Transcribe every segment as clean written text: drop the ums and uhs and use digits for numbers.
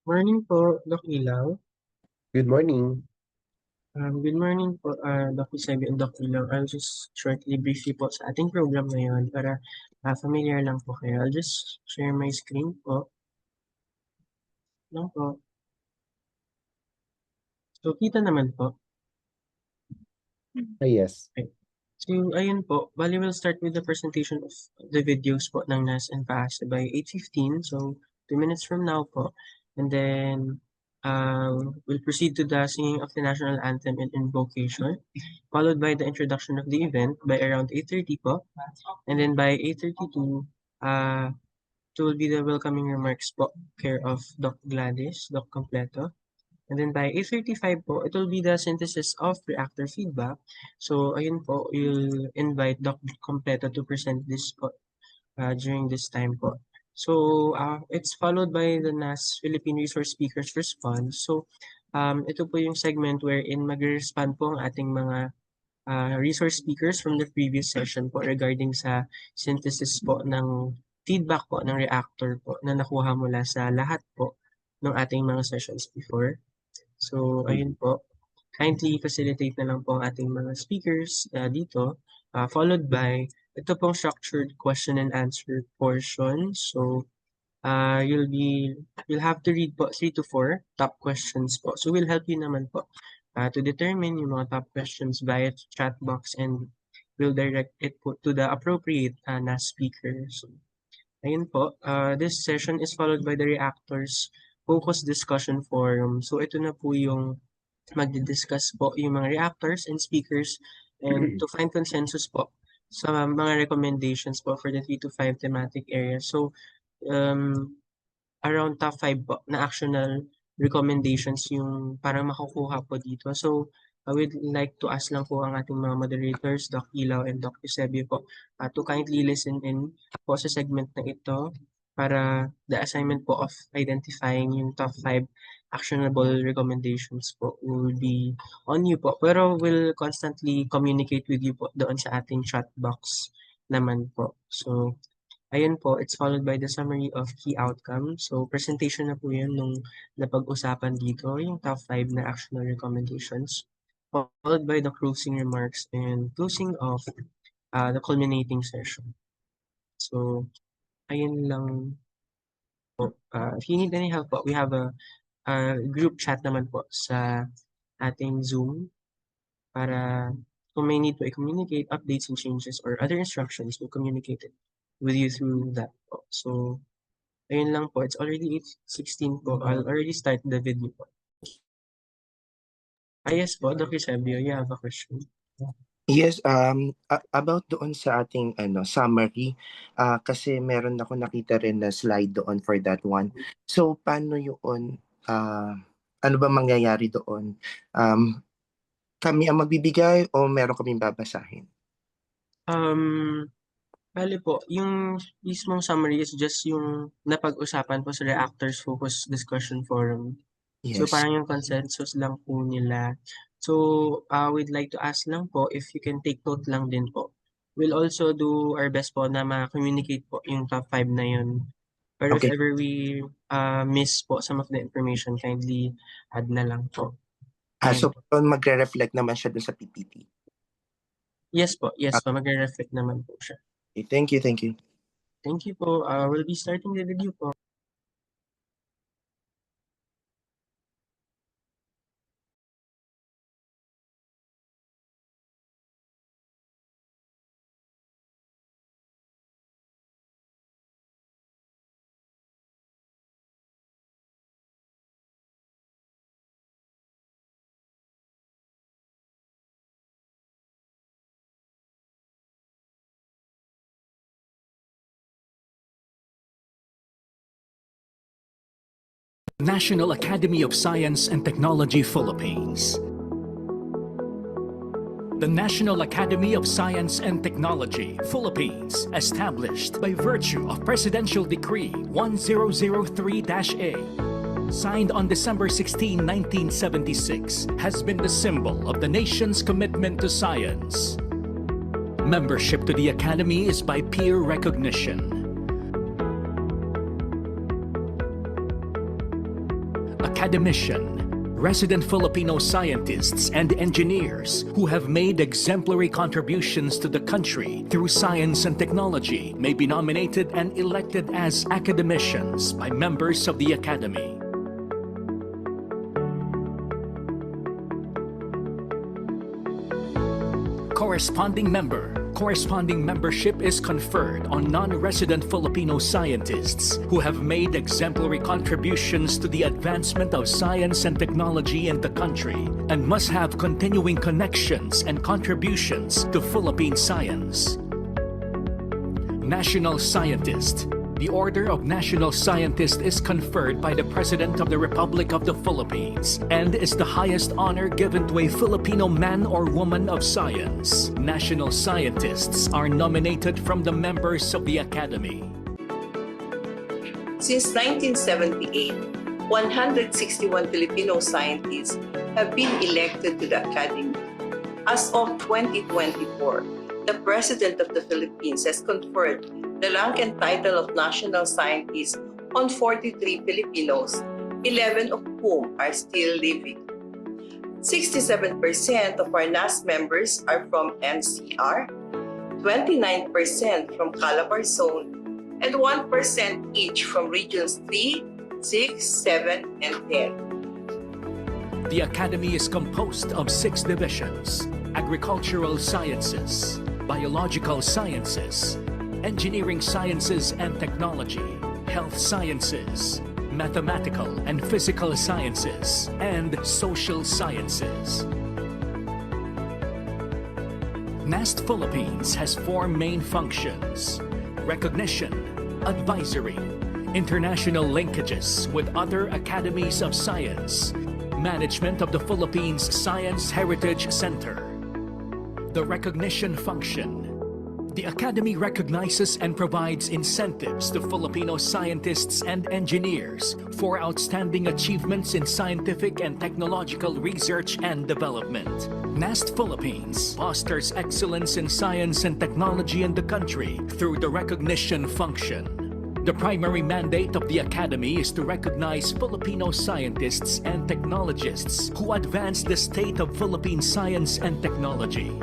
Morning po, Doc Ilaw. Good morning. Good morning po, Doc Sebi and Doc Ilaw. I'll just shortly brief you po sa ating program ngayon para familiar lang po kayo. I'll just share my screen po. Lang po. So, kita naman po. Yes. Okay. So, ayun po. Bali, we'll start with the presentation of the videos po ng NAS and PAASE by 8:15. So, 2 minutes from now po. And then, we'll proceed to the singing of the national anthem and invocation, followed by the introduction of the event by around 8:30 po. And then by 8:32, it will be the welcoming remarks po, care of Doc Gladys, Doc Completo. And then by 8:35 po, it will be the synthesis of reactor feedback. So, ayun po, you'll invite Doc Completo to present this po during this time po. So, it's followed by the NAS Philippine Resource Speakers Response. So, ito po yung segment wherein mag-respond po ang ating mga resource speakers from the previous session po regarding sa synthesis po ng feedback po ng reactor po na nakuha mula sa lahat po ng ating mga sessions before. So, ayun po. Kindly facilitate na lang po ang ating mga speakers dito, followed by ito pong structured question and answer portion. So, you'll have to read po 3 to 4 top questions po. So, we'll help you naman po to determine yung mga top questions via chat box and we'll direct it po to the appropriate NAS speaker. So, ayun po. This session is followed by the reactors focus discussion forum. So, ito na po yung magdi-discuss po yung mga reactors and speakers and to find consensus po sa mga recommendations po for the 3 to 5 thematic areas. So, around top 5 po na actionable recommendations yung parang makukuha po dito. So, I would like to ask lang po ang ating mga moderators, Doc Ilaw and Doc Eusebio po, to kindly listen in po sa segment na ito para the assignment po of identifying yung top 5 actionable recommendations po will be on you po. Pero we'll constantly communicate with you po doon sa ating chat box naman po. So, ayun po, it's followed by the summary of key outcomes. So, presentation na po yun nung napag-usapan dito, yung top 5 na actionable recommendations. Followed by the closing remarks and closing of the culminating session. So, ayun lang po. If you need any help po, we have a group chat naman po sa ating Zoom para kung may need to communicate updates and changes or other instructions, we'll communicate it with you through that po. So, ayun lang po. It's already 8:16 po. I'll already start the video po. Yes po, Dr. Sebio, you have a question. Yes, about doon sa ating summary, kasi meron ako nakita rin na slide doon for that one. So, paano yun, ano ba mangyayari doon? Kami ang magbibigay o meron kaming babasahin? Bali po, yung mismong summary is just yung napag-usapan po sa Reactors Focus Discussion Forum. So Yes. parang yung consensus lang po nila. So we'd like to ask lang po if you can take note lang din po. We'll also do our best po na ma-communicate po yung top 5 na yun. Pero Okay. if ever we miss po some of the information, kindly add na lang po. So magre-reflect naman siya dun sa PPT? Yes po, magre-reflect naman po siya. Okay, thank you. Thank you po. We'll be starting the video po. National Academy of Science and Technology Philippines. The National Academy of Science and Technology Philippines, established by virtue of Presidential Decree 1003-A, signed on December 16, 1976, has been the symbol of the nation's commitment to science. Membership to the Academy is by peer recognition. academician, resident Filipino scientists and engineers who have made exemplary contributions to the country through science and technology may be nominated and elected as academicians by members of the Academy. Corresponding member. Corresponding membership is conferred on non-resident Filipino scientists who have made exemplary contributions to the advancement of science and technology in the country and must have continuing connections and contributions to Philippine science. National Scientist. The Order of National Scientist is conferred by the President of the Republic of the Philippines and is the highest honor given to a Filipino man or woman of science. National Scientists are nominated from the members of the Academy. Since 1978, 161 Filipino scientists have been elected to the Academy. As of 2024, the President of the Philippines has conferred the rank and title of National Scientist on 43 Filipinos, 11 of whom are still living. 67% of our NAST members are from NCR, 29% from Calabar Zone, and 1% each from Regions 3, 6, 7, and 10. The Academy is composed of 6 divisions: Agricultural Sciences, Biological Sciences, Engineering Sciences and Technology, Health Sciences, Mathematical and Physical Sciences, and Social Sciences. NAST Philippines has 4 main functions: recognition, advisory, international linkages with other academies of science, management of the Philippines Science Heritage Center. The recognition function. The Academy recognizes and provides incentives to Filipino scientists and engineers for outstanding achievements in scientific and technological research and development. NAST Philippines fosters excellence in science and technology in the country through the recognition function. The primary mandate of the Academy is to recognize Filipino scientists and technologists who advance the state of Philippine science and technology.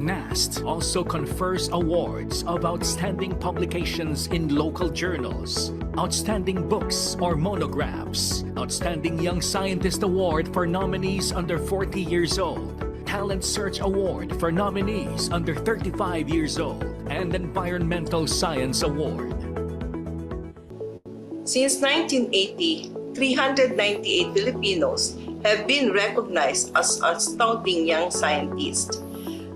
NAST also confers awards of outstanding publications in local journals, outstanding books or monographs, outstanding young scientist award for nominees under 40 years old, Talent Search Award for nominees under 35 years old, and Environmental Science Award. Since 1980, 398 Filipinos have been recognized as outstanding young scientists.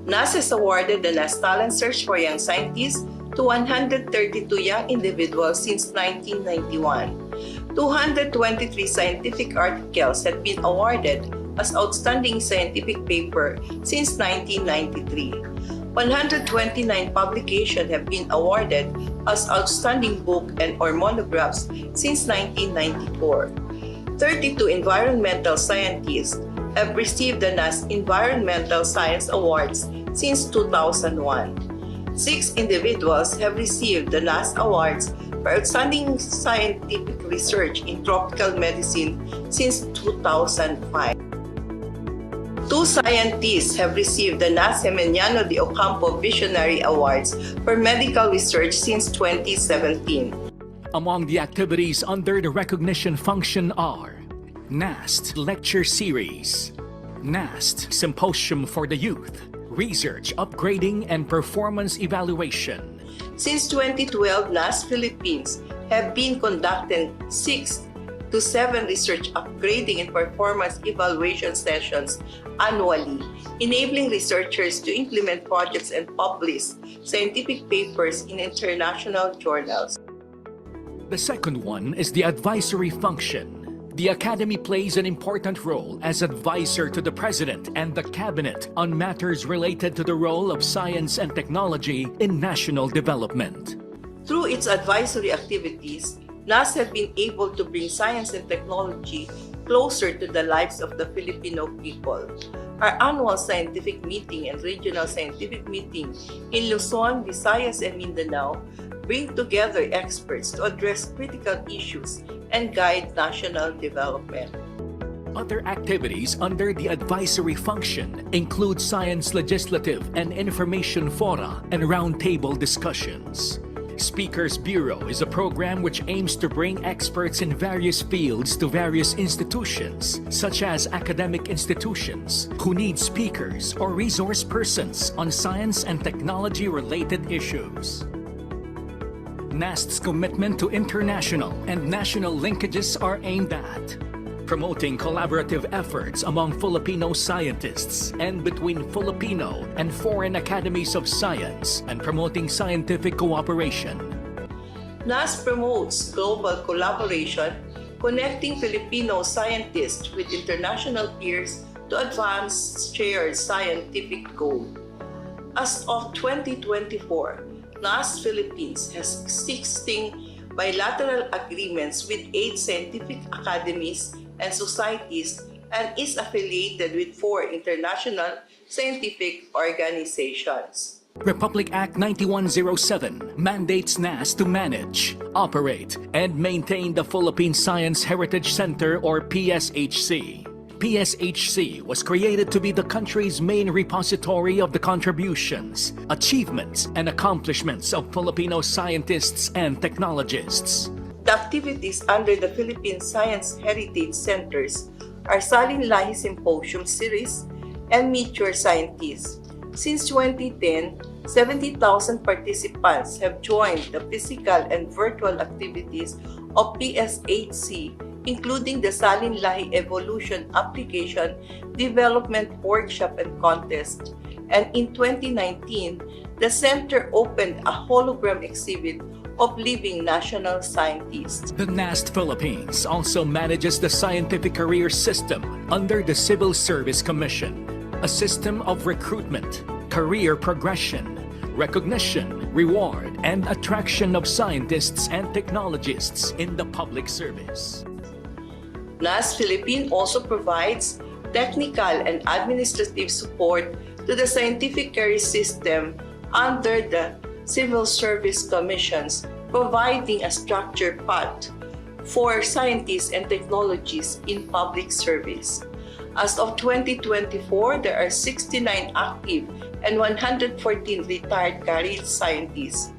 NAST has awarded the NAST Talent Search for Young Scientists to 132 young individuals since 1991. 223 scientific articles have been awarded as Outstanding Scientific Paper since 1993. 129 publications have been awarded as Outstanding Book and or Monographs since 1994. 32 environmental scientists have received the NAST Environmental Science Awards since 2001. 6 individuals have received the NAST Awards for Outstanding Scientific Research in Tropical Medicine since 2005. 2 scientists have received the NAST Geminiano de Ocampo Visionary Awards for Medical Research since 2017. Among the activities under the recognition function are NAST Lecture Series, NAST Symposium for the Youth, Research, Upgrading, and Performance Evaluation. Since 2012, NAST Philippines have been conducting 6 to 7 research upgrading and performance evaluation sessions annually, enabling researchers to implement projects and publish scientific papers in international journals. The second one is the advisory function. The Academy plays an important role as advisor to the President and the Cabinet on matters related to the role of science and technology in national development. Through its advisory activities, NAST have been able to bring science and technology closer to the lives of the Filipino people. Our annual scientific meeting and regional scientific meeting in Luzon, Visayas, and Mindanao bring together experts to address critical issues and guide national development. Other activities under the advisory function include science legislative and information fora and roundtable discussions. Speakers Bureau is a program which aims to bring experts in various fields to various institutions, such as academic institutions, who need speakers or resource persons on science and technology-related issues. NAST's commitment to international and national linkages are aimed at promoting collaborative efforts among Filipino scientists and between Filipino and foreign academies of science and promoting scientific cooperation. NAST promotes global collaboration, connecting Filipino scientists with international peers to advance shared scientific goals. As of 2024, NAST Philippines has 16 bilateral agreements with 8 scientific academies and societies and is affiliated with 4 international scientific organizations. Republic Act 9107 mandates NAST to manage, operate, and maintain the Philippine Science Heritage Center or PSHC. PSHC was created to be the country's main repository of the contributions, achievements, and accomplishments of Filipino scientists and technologists. The activities under the Philippine Science Heritage Centers are Salin Lahi Symposium Series and Meet Your Scientists. Since 2010, 70,000 participants have joined the physical and virtual activities of PSHC, including the Salin Lahi Evolution Application Development Workshop and Contest. And in 2019, the center opened a hologram exhibit of living national scientists. The NAST Philippines also manages the scientific career system under the Civil Service Commission, a system of recruitment, career progression, recognition, reward, and attraction of scientists and technologists in the public service. NAST Philippines also provides technical and administrative support to the scientific career system under the Civil Service Commissions, providing a structured path for scientists and technologies in public service. As of 2024, there are 69 active and 114 retired career scientists.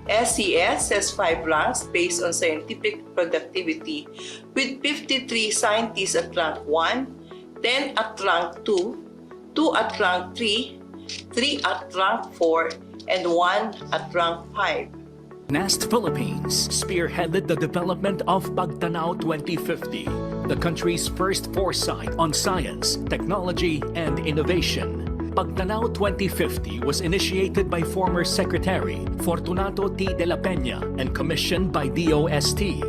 SES has 5 ranks based on scientific productivity, with 53 scientists at rank 1, 10 at rank 2, 2 at rank 3, 3 at rank 4, and 1 at rank 5. NAST Philippines spearheaded the development of PAGTANAW 2050, the country's first foresight on science, technology, and innovation. PAGTANAW 2050 was initiated by former Secretary Fortunato T. de la Peña and commissioned by DOST.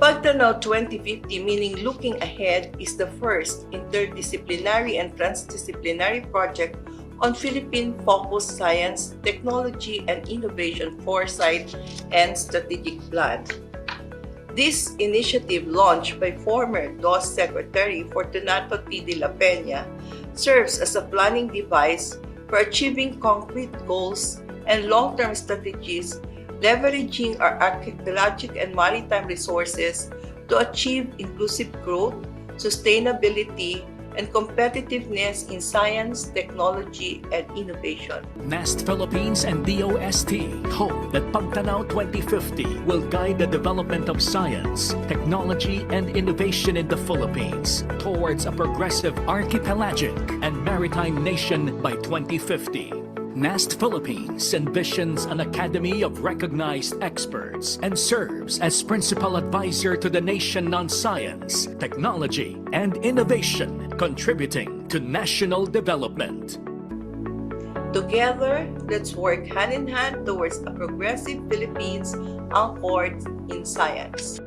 PAGTANAW 2050, meaning looking ahead, is the first interdisciplinary and transdisciplinary project on Philippine-focused science, technology, and innovation foresight and strategic plan. This initiative, launched by former DOST Secretary Fortunato T. de la Peña, serves as a planning device for achieving concrete goals and long-term strategies, leveraging our archaeological and maritime resources to achieve inclusive growth, sustainability, and competitiveness in science, technology, and innovation. NAST Philippines and DOST hope that PAGTANAW 2050 will guide the development of science, technology, and innovation in the Philippines towards a progressive archipelagic and maritime nation by 2050. NAST Philippines envisions an academy of recognized experts and serves as principal advisor to the nation on science, technology, and innovation, contributing to national development. Together, let's work hand in hand towards a progressive Philippines anchored in science.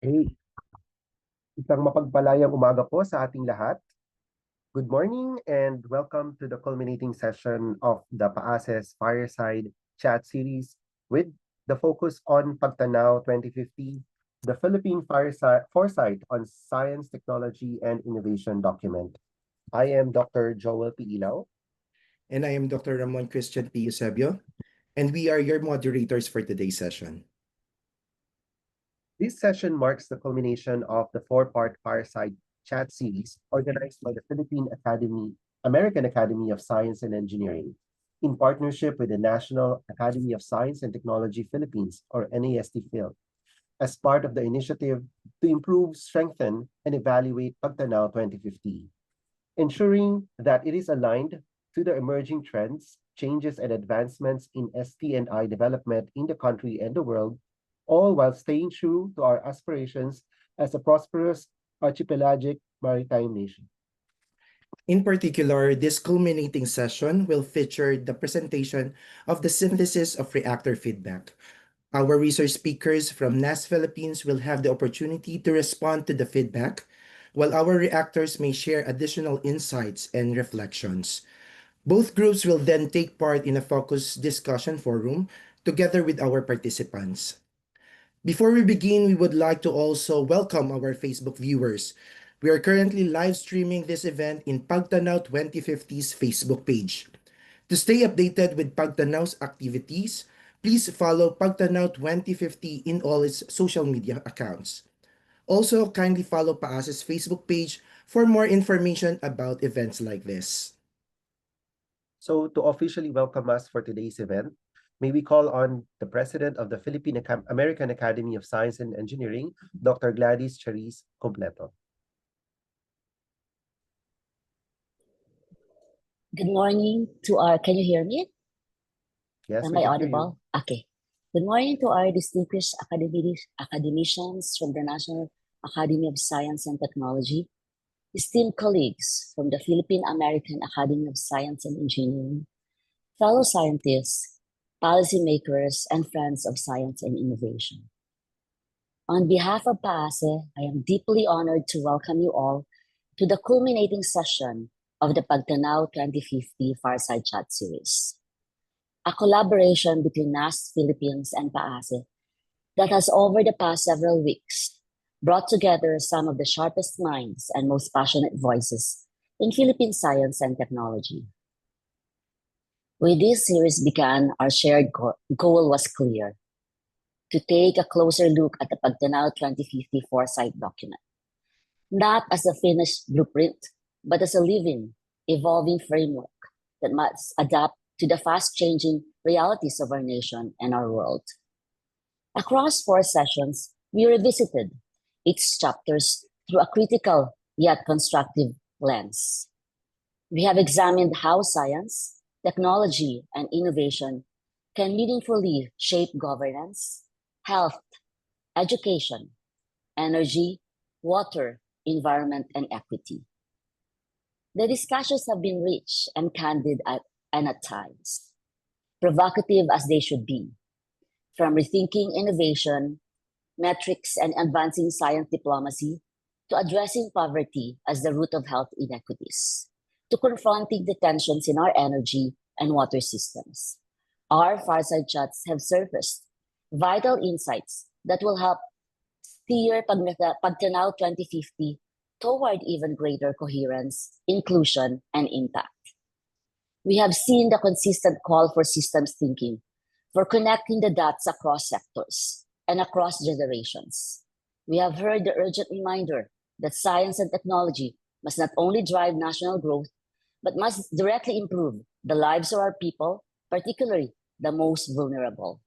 Hey, isang mapagpalayang umaga po sa ating lahat. Good morning and welcome to the culminating session of the PAASE's Fireside Chat Series with the focus on PAGTANAW 2050, the Philippine Foresight on Science, Technology, and Innovation document. I am Dr. Joel P. Ilaw. And I am Dr. Ramon Christian P. Eusebio, and we are your moderators for today's session. This session marks the culmination of the four-part Fireside Chat series organized by the American Academy of Science and Engineering in partnership with the National Academy of Science and Technology Philippines, or NAST Phil, as part of the initiative to improve, strengthen, and evaluate PAGTANAW 2050, ensuring that it is aligned to the emerging trends, changes, and advancements in ST&I development in the country and the world, all while staying true to our aspirations as a prosperous archipelagic maritime nation. In particular, this culminating session will feature the presentation of the synthesis of reactor feedback. Our research speakers from NAST Philippines will have the opportunity to respond to the feedback, while our reactors may share additional insights and reflections. Both groups will then take part in a focused discussion forum together with our participants. Before we begin, we would like to also welcome our Facebook viewers. We are currently live streaming this event in PAGTANAW 2050's Facebook page. To stay updated with PAGTANAW's activities, please follow PAGTANAW 2050 in all its social media accounts. Also, kindly follow PAASE's Facebook page for more information about events like this. So to officially welcome us for today's event, may we call on the President of the American Academy of Science and Engineering, Dr. Gladys Charis Completo. Good morning to our, can you hear me? Yes, Am we I can hear you. audible? Okay. Good morning to our distinguished academicians from the National Academy of Science and Technology, esteemed colleagues from the Philippine American Academy of Science and Engineering, fellow scientists, policymakers, and friends of science and innovation. On behalf of PAASE, I am deeply honored to welcome you all to the culminating session of the PAGTANAW 2050 Fireside Chat Series, a collaboration between NAST Philippines and PAASE that has over the past several weeks brought together some of the sharpest minds and most passionate voices in Philippine science and technology. With this series began, our shared goal was clear: to take a closer look at the PAGTANAW 2050 Foresight document, not as a finished blueprint, but as a living, evolving framework that must adapt to the fast-changing realities of our nation and our world. Across 4 sessions, we revisited its chapters through a critical yet constructive lens. We have examined how science, technology, and innovation can meaningfully shape governance, health, education, energy, water, environment, and equity. The discussions have been rich and candid and at times provocative as they should be, from rethinking innovation, metrics, and advancing science diplomacy, to addressing poverty as the root of health inequities, to confronting the tensions in our energy and water systems. Our fireside chats have surfaced vital insights that will help steer PAGTANAW 2050 toward even greater coherence, inclusion, and impact. We have seen the consistent call for systems thinking, for connecting the dots across sectors and across generations. We have heard the urgent reminder that science and technology must not only drive national growth, but must directly improve the lives of our people, particularly the most vulnerable.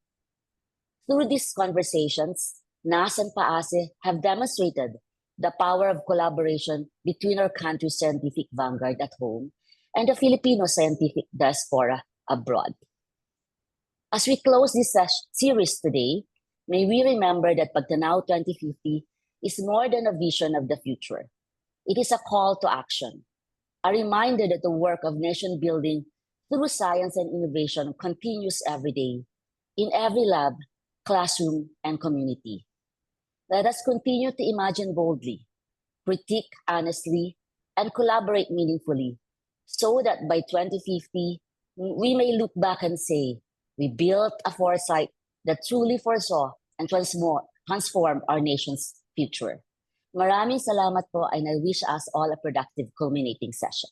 Through these conversations, NAS and PAASE have demonstrated the power of collaboration between our country's scientific vanguard at home and the Filipino scientific diaspora abroad. As we close this series today, may we remember that PAGTANAW 2050 is more than a vision of the future. It is a call to action, a reminder that the work of nation building through science and innovation continues every day, in every lab, classroom, and community. Let us continue to imagine boldly, critique honestly, and collaborate meaningfully so that by 2050, we may look back and say, we built a foresight that truly foresaw and transformed our nation's future. Maraming salamat po, and I wish us all a productive culminating session.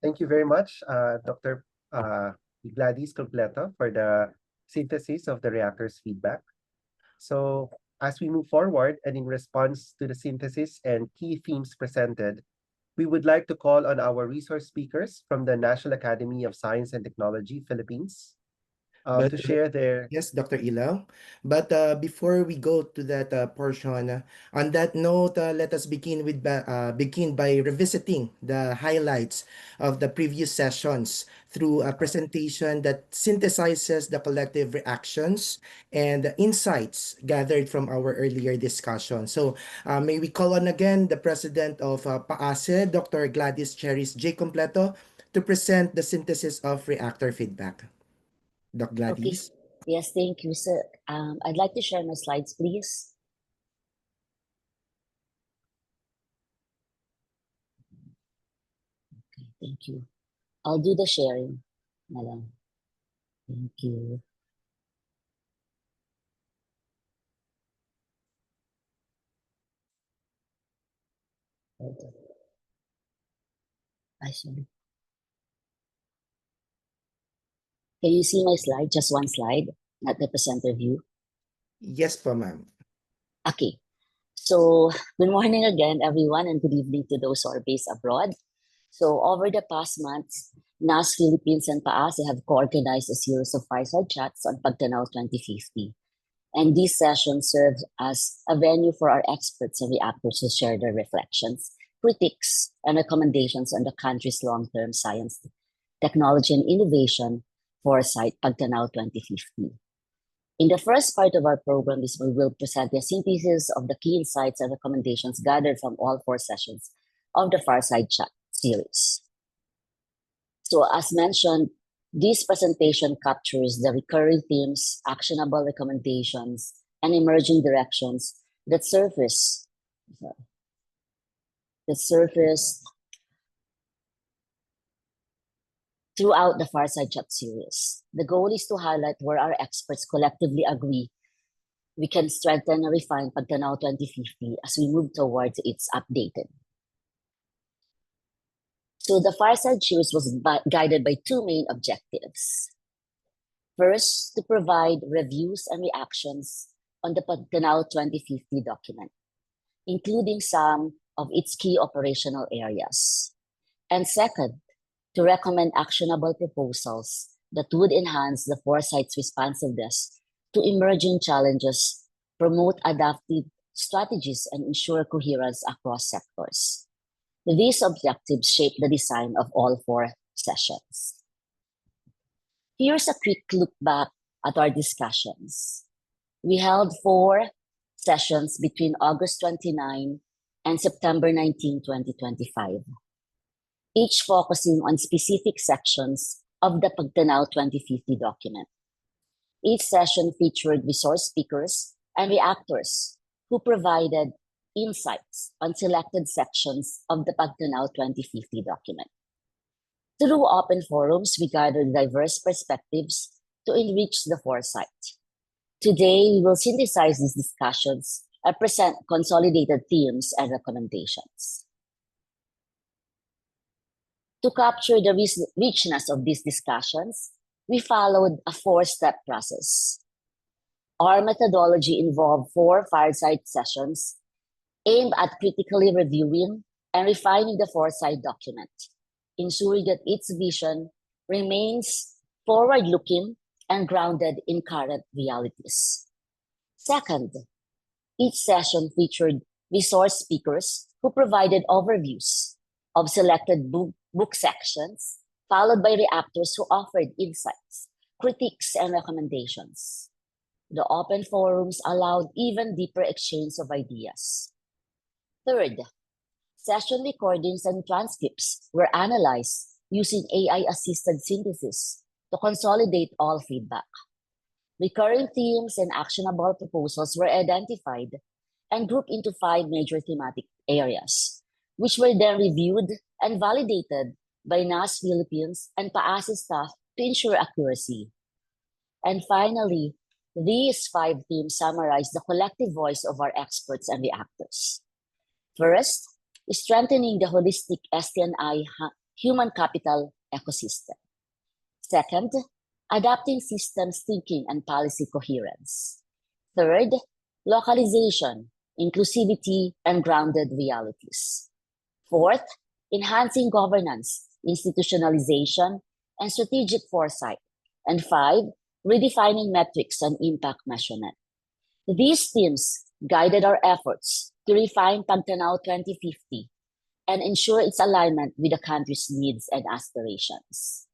Thank you very much, Dr. Gladys Completo, for the synthesis of the reactor's feedback. So as we move forward and in response to the synthesis and key themes presented, we would like to call on our resource speakers from the National Academy of Science and Technology, Philippines, to share their... Yes, Dr. Ilaw. But before we go to that portion, on that note, let us begin by revisiting the highlights of the previous sessions through a presentation that synthesizes the collective reactions and insights gathered from our earlier discussion. So may we call on again the President of PAASE, Dr. Gladys Cheris J. Completo, to present the synthesis of reactor feedback. Doc Gladys? Okay. Yes, thank you, sir. I'd like to share my slides, please. Okay, thank you. I'll do the sharing. Thank you. Sorry. Can you see my slide? Just one slide, not the presenter view. Yes po, ma'am. Okay. So, good morning again, everyone, and good evening to those who are based abroad. So, over the past months, NAST Philippines and PAASE have co-organized a series of fireside chats on PAGTANAW 2050. And these sessions serve as a venue for our experts and reactors to share their reflections, critiques, and recommendations on the country's long-term science, technology, and innovation foresight PAGTANAW 2050. In the first part of our program, we will present a synthesis of the key insights and recommendations gathered from all 4 sessions of the Fireside Chat series. So as mentioned, this presentation captures the recurring themes, actionable recommendations, and emerging directions that surface throughout the Fireside Chat series. The goal is to highlight where our experts collectively agree we can strengthen and refine PAGTANAW 2050 as we move towards its updated. So the Fireside series was guided by 2 main objectives. First, to provide reviews and reactions on the PAGTANAW 2050 document, including some of its key operational areas. And second, to recommend actionable proposals that would enhance the foresight's responsiveness to emerging challenges, promote adaptive strategies, and ensure coherence across sectors. These objectives shape the design of all 4 sessions. Here's a quick look back at our discussions. We held 4 sessions between August 29 and September 19, 2025, each focusing on specific sections of the PAGTANAW 2050 document. Each session featured resource speakers and reactors who provided insights on selected sections of the PAGTANAW 2050 document. Through open forums, we gathered diverse perspectives to enrich the foresight. Today, we will synthesize these discussions and present consolidated themes and recommendations. To capture the richness of these discussions, we followed a 4-step process. Our methodology involved 4 fireside sessions aimed at critically reviewing and refining the foresight document, ensuring that its vision remains forward-looking and grounded in current realities. Second, each session featured resource speakers who provided overviews of selected book sections, followed by reactors who offered insights, critiques, and recommendations. The open forums allowed even deeper exchange of ideas. Third, session recordings and transcripts were analyzed using AI-assisted synthesis to consolidate all feedback. Recurring themes and actionable proposals were identified and grouped into 5 major thematic areas, which were then reviewed and validated by NAST Philippines and PAASE staff to ensure accuracy. And finally, these 5 themes summarize the collective voice of our experts and reactors. First, strengthening the holistic STNI human capital ecosystem. Second, adapting systems thinking and policy coherence. Third, localization, inclusivity, and grounded realities. Fourth, enhancing governance, institutionalization, and strategic foresight. And 5, redefining metrics and impact measurement. These themes guided our efforts to refine PAGTANAW 2050 and ensure its alignment with the country's needs and aspirations.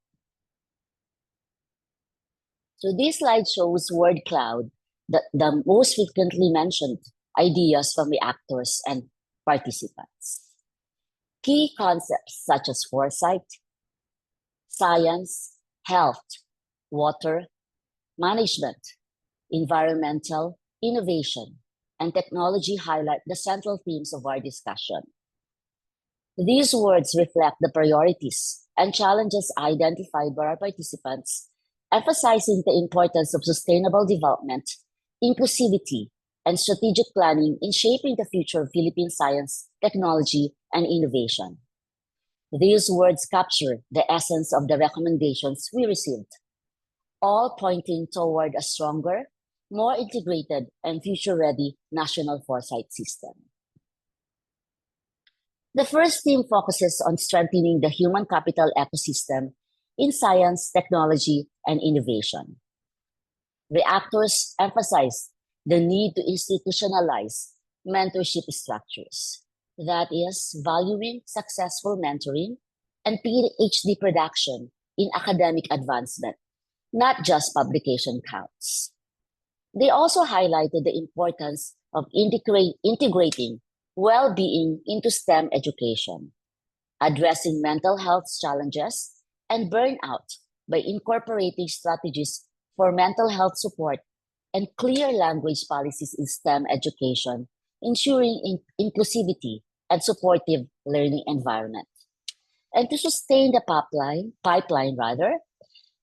So this slide shows word cloud, the most frequently mentioned ideas from reactors and participants. Key concepts such as foresight, science, health, water, management, environmental, innovation, and technology highlight the central themes of our discussion. These words reflect the priorities and challenges identified by our participants, emphasizing the importance of sustainable development, inclusivity, and strategic planning in shaping the future of Philippine science, technology, and innovation. These words capture the essence of the recommendations we received, all pointing toward a stronger, more integrated, and future-ready national foresight system. The first theme focuses on strengthening the human capital ecosystem in science, technology, and innovation. Reactors emphasize the need to institutionalize mentorship structures, that is, valuing successful mentoring and PhD production in academic advancement, not just publication counts. They also highlighted the importance of integrating well-being into STEM education, addressing mental health challenges and burnout by incorporating strategies for mental health support and clear language policies in STEM education, ensuring inclusivity and supportive learning environment. And to sustain the pipeline,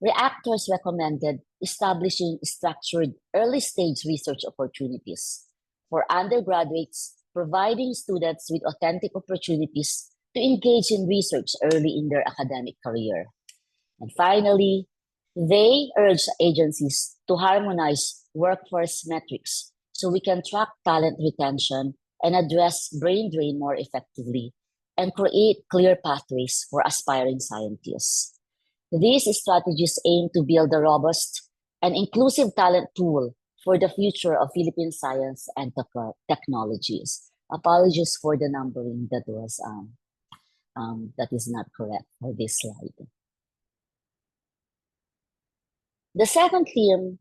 reactors recommended establishing structured early-stage research opportunities for undergraduates, providing students with authentic opportunities to engage in research early in their academic career. And finally, they urge agencies to harmonize workforce metrics so we can track talent retention and address brain drain more effectively and create clear pathways for aspiring scientists. These strategies aim to build a robust and inclusive talent pool for the future of Philippine science and technologies. Apologies for the numbering that is not correct for this slide. The second theme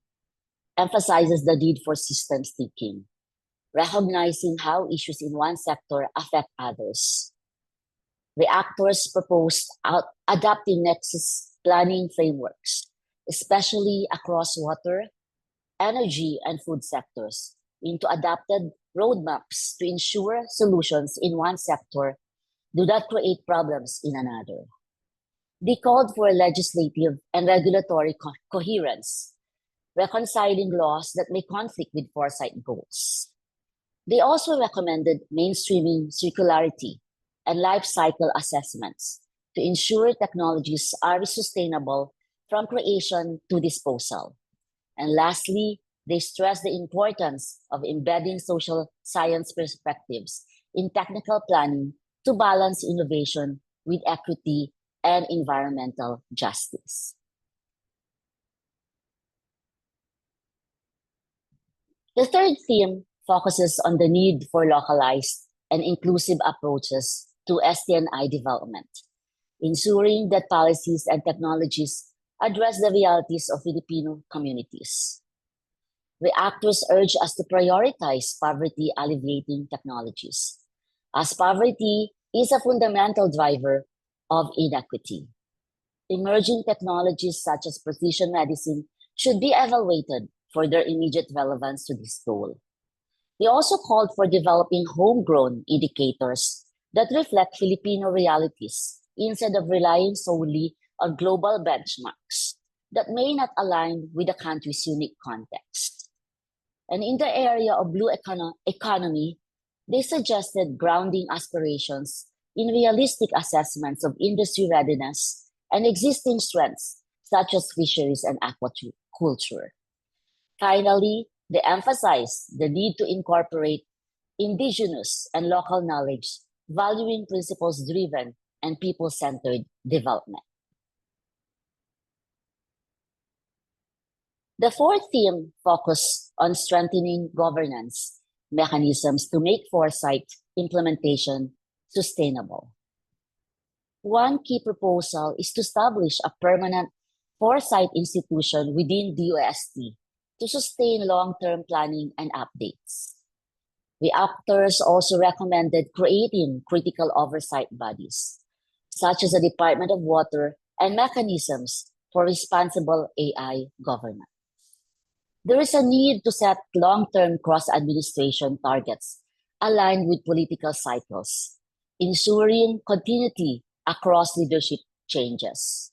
emphasizes the need for systems thinking, recognizing how issues in one sector affect others. Reactors proposed adapting nexus planning frameworks, especially across water, energy, and food sectors, into adapted roadmaps to ensure solutions in one sector do not create problems in another. They called for legislative and regulatory coherence, reconciling laws that may conflict with foresight goals. They also recommended mainstreaming circularity and life cycle assessments to ensure technologies are sustainable from creation to disposal. And lastly, they stressed the importance of embedding social science perspectives in technical planning to balance innovation with equity and environmental justice. The third theme focuses on the need for localized and inclusive approaches to STNI development, ensuring that policies and technologies address the realities of Filipino communities. Reactors urge us to prioritize poverty alleviating technologies, as poverty is a fundamental driver of inequity. Emerging technologies such as precision medicine should be evaluated for their immediate relevance to this goal. They also called for developing homegrown indicators that reflect Filipino realities instead of relying solely on global benchmarks that may not align with the country's unique context. And in the area of blue economy, they suggested grounding aspirations in realistic assessments of industry readiness and existing strengths, such as fisheries and aquaculture. Finally, they emphasized the need to incorporate indigenous and local knowledge, valuing principles-driven and people-centered development. The fourth theme focused on strengthening governance mechanisms to make foresight implementation sustainable. One key proposal is to establish a permanent foresight institution within DOST to sustain long-term planning and updates. The actors also recommended creating critical oversight bodies, such as the Department of Water and mechanisms for responsible AI governance. There is a need to set long-term cross-administration targets aligned with political cycles, ensuring continuity across leadership changes.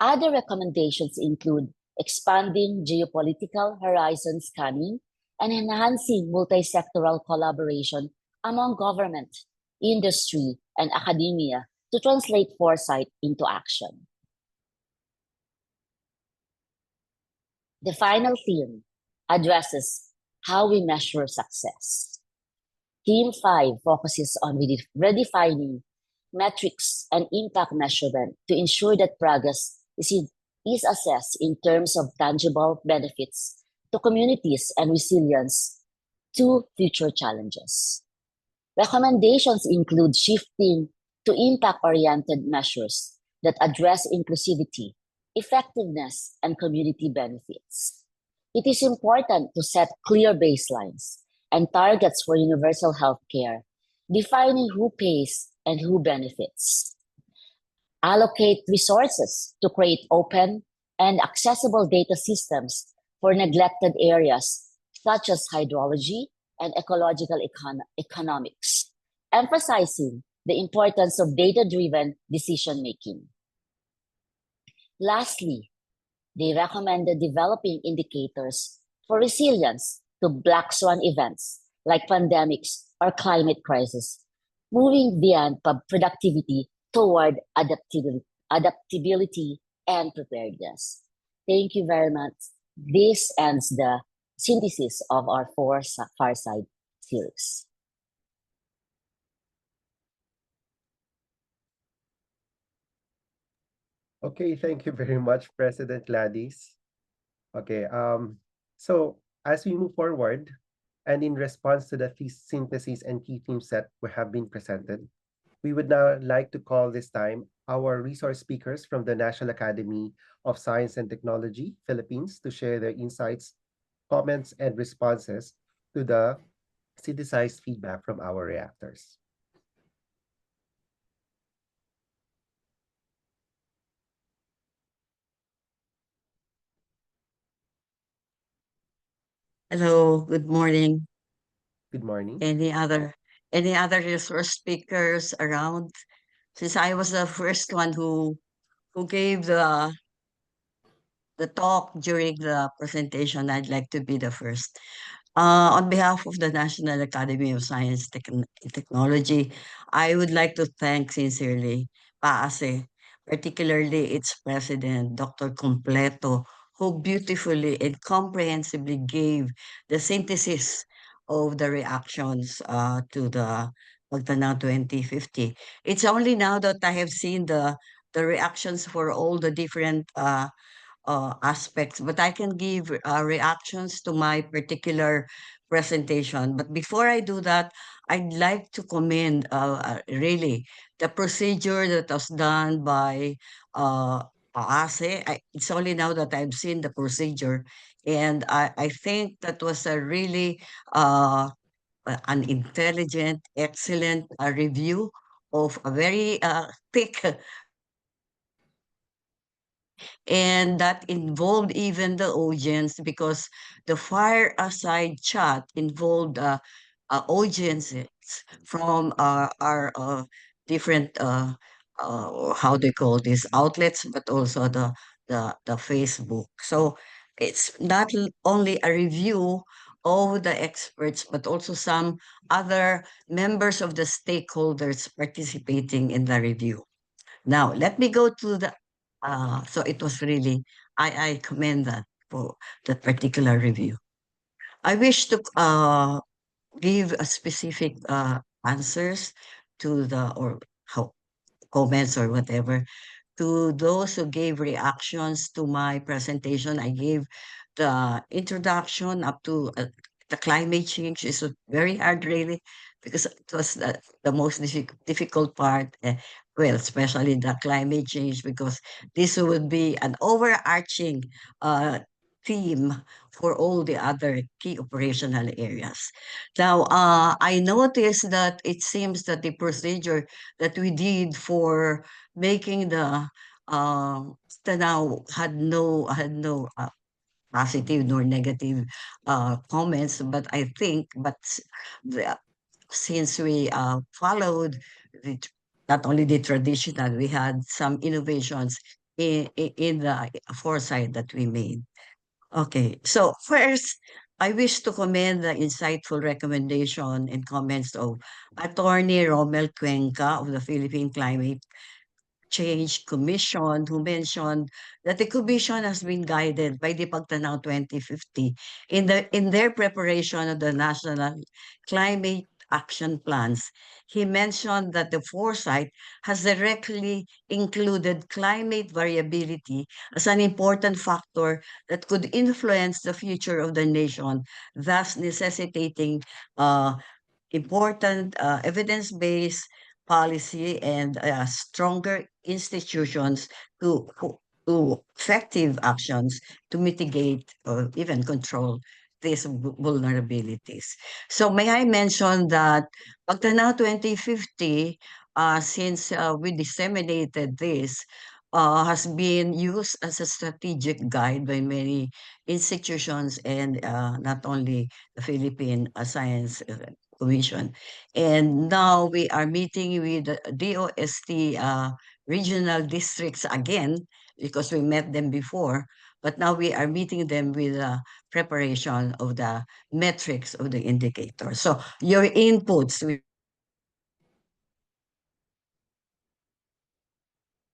Other recommendations include expanding geopolitical horizon scanning and enhancing multi-sectoral collaboration among government, industry, and academia to translate foresight into action. The final theme addresses how we measure success. Theme 5 focuses on redefining metrics and impact measurement to ensure that progress is assessed in terms of tangible benefits to communities and resilience to future challenges. Recommendations include shifting to impact-oriented measures that address inclusivity, effectiveness, and community benefits. It is important to set clear baselines and targets for universal health care, defining who pays and who benefits. Allocate resources to create open and accessible data systems for neglected areas such as hydrology and ecological economics, emphasizing the importance of data-driven decision-making. Lastly, they recommended developing indicators for resilience to black swan events like pandemics or climate crisis, moving beyond productivity toward adaptability and preparedness. Thank you very much. This ends the synthesis of our Farside series. Okay, thank you very much, President Gladys. Okay, so as we move forward, and in response to the synthesis and key themes that have been presented, we would now like to call this time our resource speakers from the National Academy of Science and Technology, Philippines, to share their insights, comments, and responses to the synthesized feedback from our reactors. Hello, good morning. Good morning. Any other resource speakers around? Since I was the first one who gave the talk during the presentation, I'd like to be the first. On behalf of the National Academy of Science and Technology, I would like to thank sincerely PAASE, particularly its president, Dr. Completo, who beautifully and comprehensively gave the synthesis of the reactions to the PAGTANAW 2050. It's only now that I have seen the reactions for all the different aspects, but I can give reactions to my particular presentation. But before I do that, I'd like to commend really the procedure that was done by PAASE. It's only now that I've seen the procedure, and I think that was a really an intelligent, excellent review of a very thick and that involved even the audience because the fireside chat involved audiences from our different how they call these outlets, but also the Facebook. So it's not only a review of the experts, but also some other members of the stakeholders participating in the review. Now, let me go to the, so it was really, I commend that for that particular review. I wish to give a specific answers to the, or how, comments or whatever, to those who gave reactions to my presentation. I gave the introduction up to the climate change is very hard really because it was the most difficult part. Well, especially the climate change because this would be an overarching uh, theme for all the other key operational areas. Now, I noticed that it seems that the procedure that we did for making the uh, Tanaw had no positive nor negative comments, but I think the, since we followed the, not only the traditional, we had some innovations in the foresight that we made. Okay, so first, I wish to commend the insightful recommendation and comments of Attorney Romel Cuenca of the Philippine Climate Change Commission, who mentioned that the commission has been guided by the Pagtanaw 2050 in their preparation of the national climate action plans. He mentioned that the foresight has directly included climate variability as an important factor that could influence the future of the nation, thus necessitating uh, important evidence-based policy and stronger institutions to effective actions to mitigate or even control these vulnerabilities. So may I mention that Pagtanaw 2050, since we disseminated this, has been used as a strategic guide by many institutions and not only the Philippine Science Commission. And now we are meeting with the DOST regional districts again because we met them before, but now we are meeting them with preparation of the metrics of the indicator. So your inputs,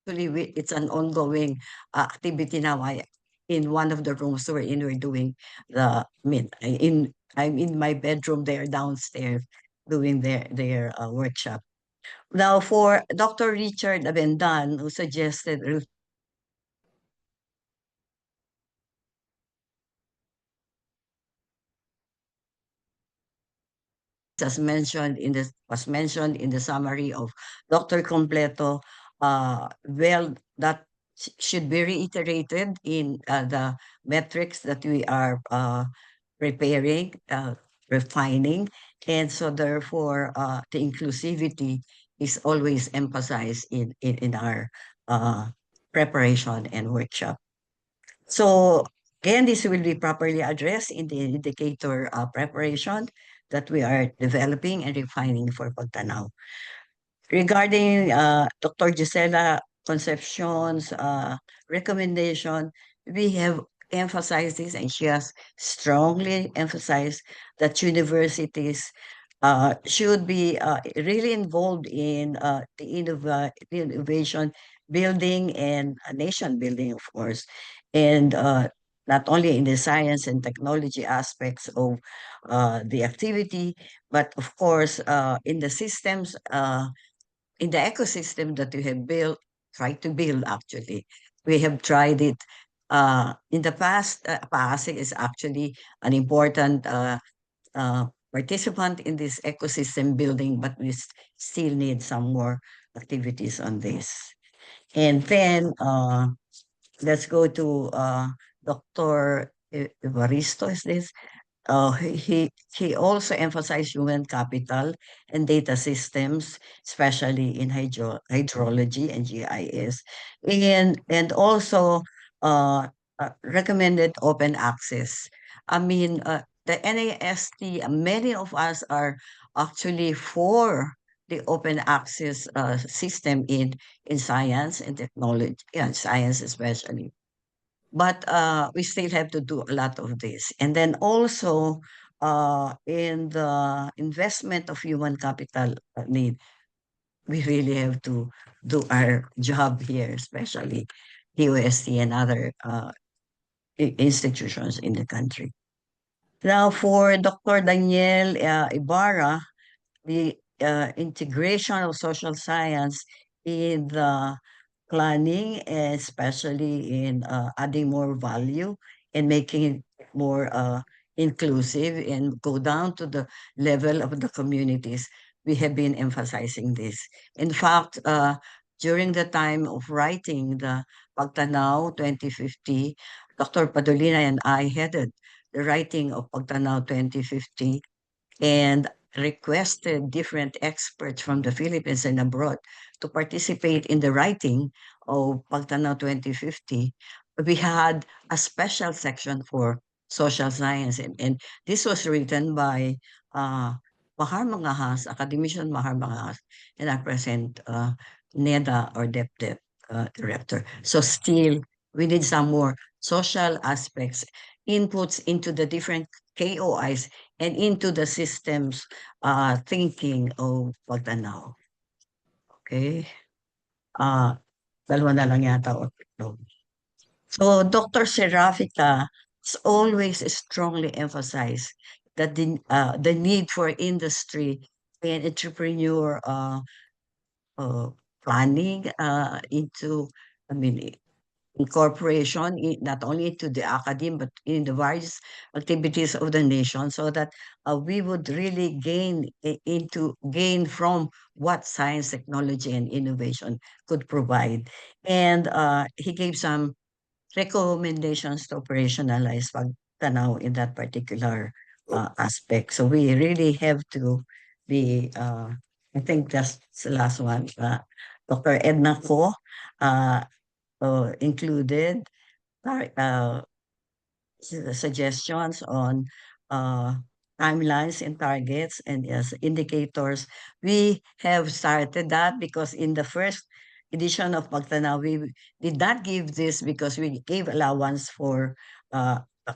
it's an ongoing activity now. In one of the rooms we're doing I'm in my bedroom, they're downstairs doing their workshop. Now for Dr. Richard Abendan, who suggested as mentioned in the was mentioned in the summary of Dr. Completo, well, that should be reiterated in the metrics that we are preparing, refining, and so therefore the inclusivity is always emphasized in our preparation and workshop. So again, this will be properly addressed in the indicator preparation that we are developing and refining for Pagtanaw. Regarding Dr. Gisela Concepcion's recommendation, we have emphasized this and she has strongly emphasized that universities should be really involved in the innovation building and nation building, of course, and not only in the science and technology aspects of the activity, but of course in the systems, in the ecosystem that we have built, tried to build actually. We have tried it in the past. PAASE is actually an important participant in this ecosystem building, but we still need some more activities on this. And then let's go to Dr. Evaristo, is this? He also emphasized human capital and data systems, especially in hydrology and GIS. And also uh, recommended open access. I mean, the NAST, many of us are actually for the open access system in science and technology, yeah, science especially. But we still have to do a lot of this. And then also in the investment of human capital need, we really have to do our job here, especially UST and other institutions in the country. Now, for Dr. Daniel Ibarra, the integration of social science in the planning, especially in adding more value and making it more inclusive and go down to the level of the communities. We have been emphasizing this. In fact, during the time of writing the PAGTANAW 2050, Dr. Padolina and I headed the writing of PAGTANAW 2050 and requested different experts from the Philippines and abroad to participate in the writing of Pagtanaw 2050. We had a special section for social science, and this was written by Mahar Mangahas, academician Mahar Mangahas, and our present NEDA or DepDep director. So still, we need some more social aspects, inputs into the different KOIs and into the systems thinking of Pagtanaw. Okay? Dalawa na lang yata o tatlo. So Dr. Serafica has always strongly emphasized that the need for industry and entrepreneur planning into, I mean, incorporation not only to the academy but in the various activities of the nation, so that we would really gain from what science, technology, and innovation could provide. And he gave some recommendations to operationalize Pagtanaw in that particular aspect. So we really have to be, I think that's the last one. Dr. Edna Ko included uh, suggestions on uh, timelines and targets and yes, indicators. We have started that because in the first edition of Pagtanaw, we did not give this because we gave allowance for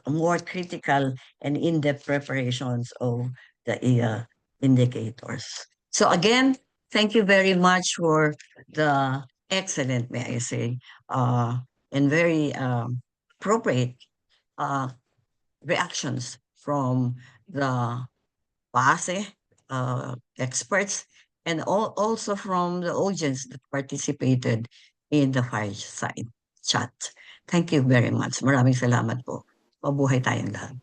more critical and in-depth preparations of the indicators. So again, thank you very much for the excellent, may I say, and very appropriate uh, reactions from the PAASE experts and also from the audience that participated in the fireside chat. Thank you very much. Maraming salamat po. Mabuhay tayong lahat.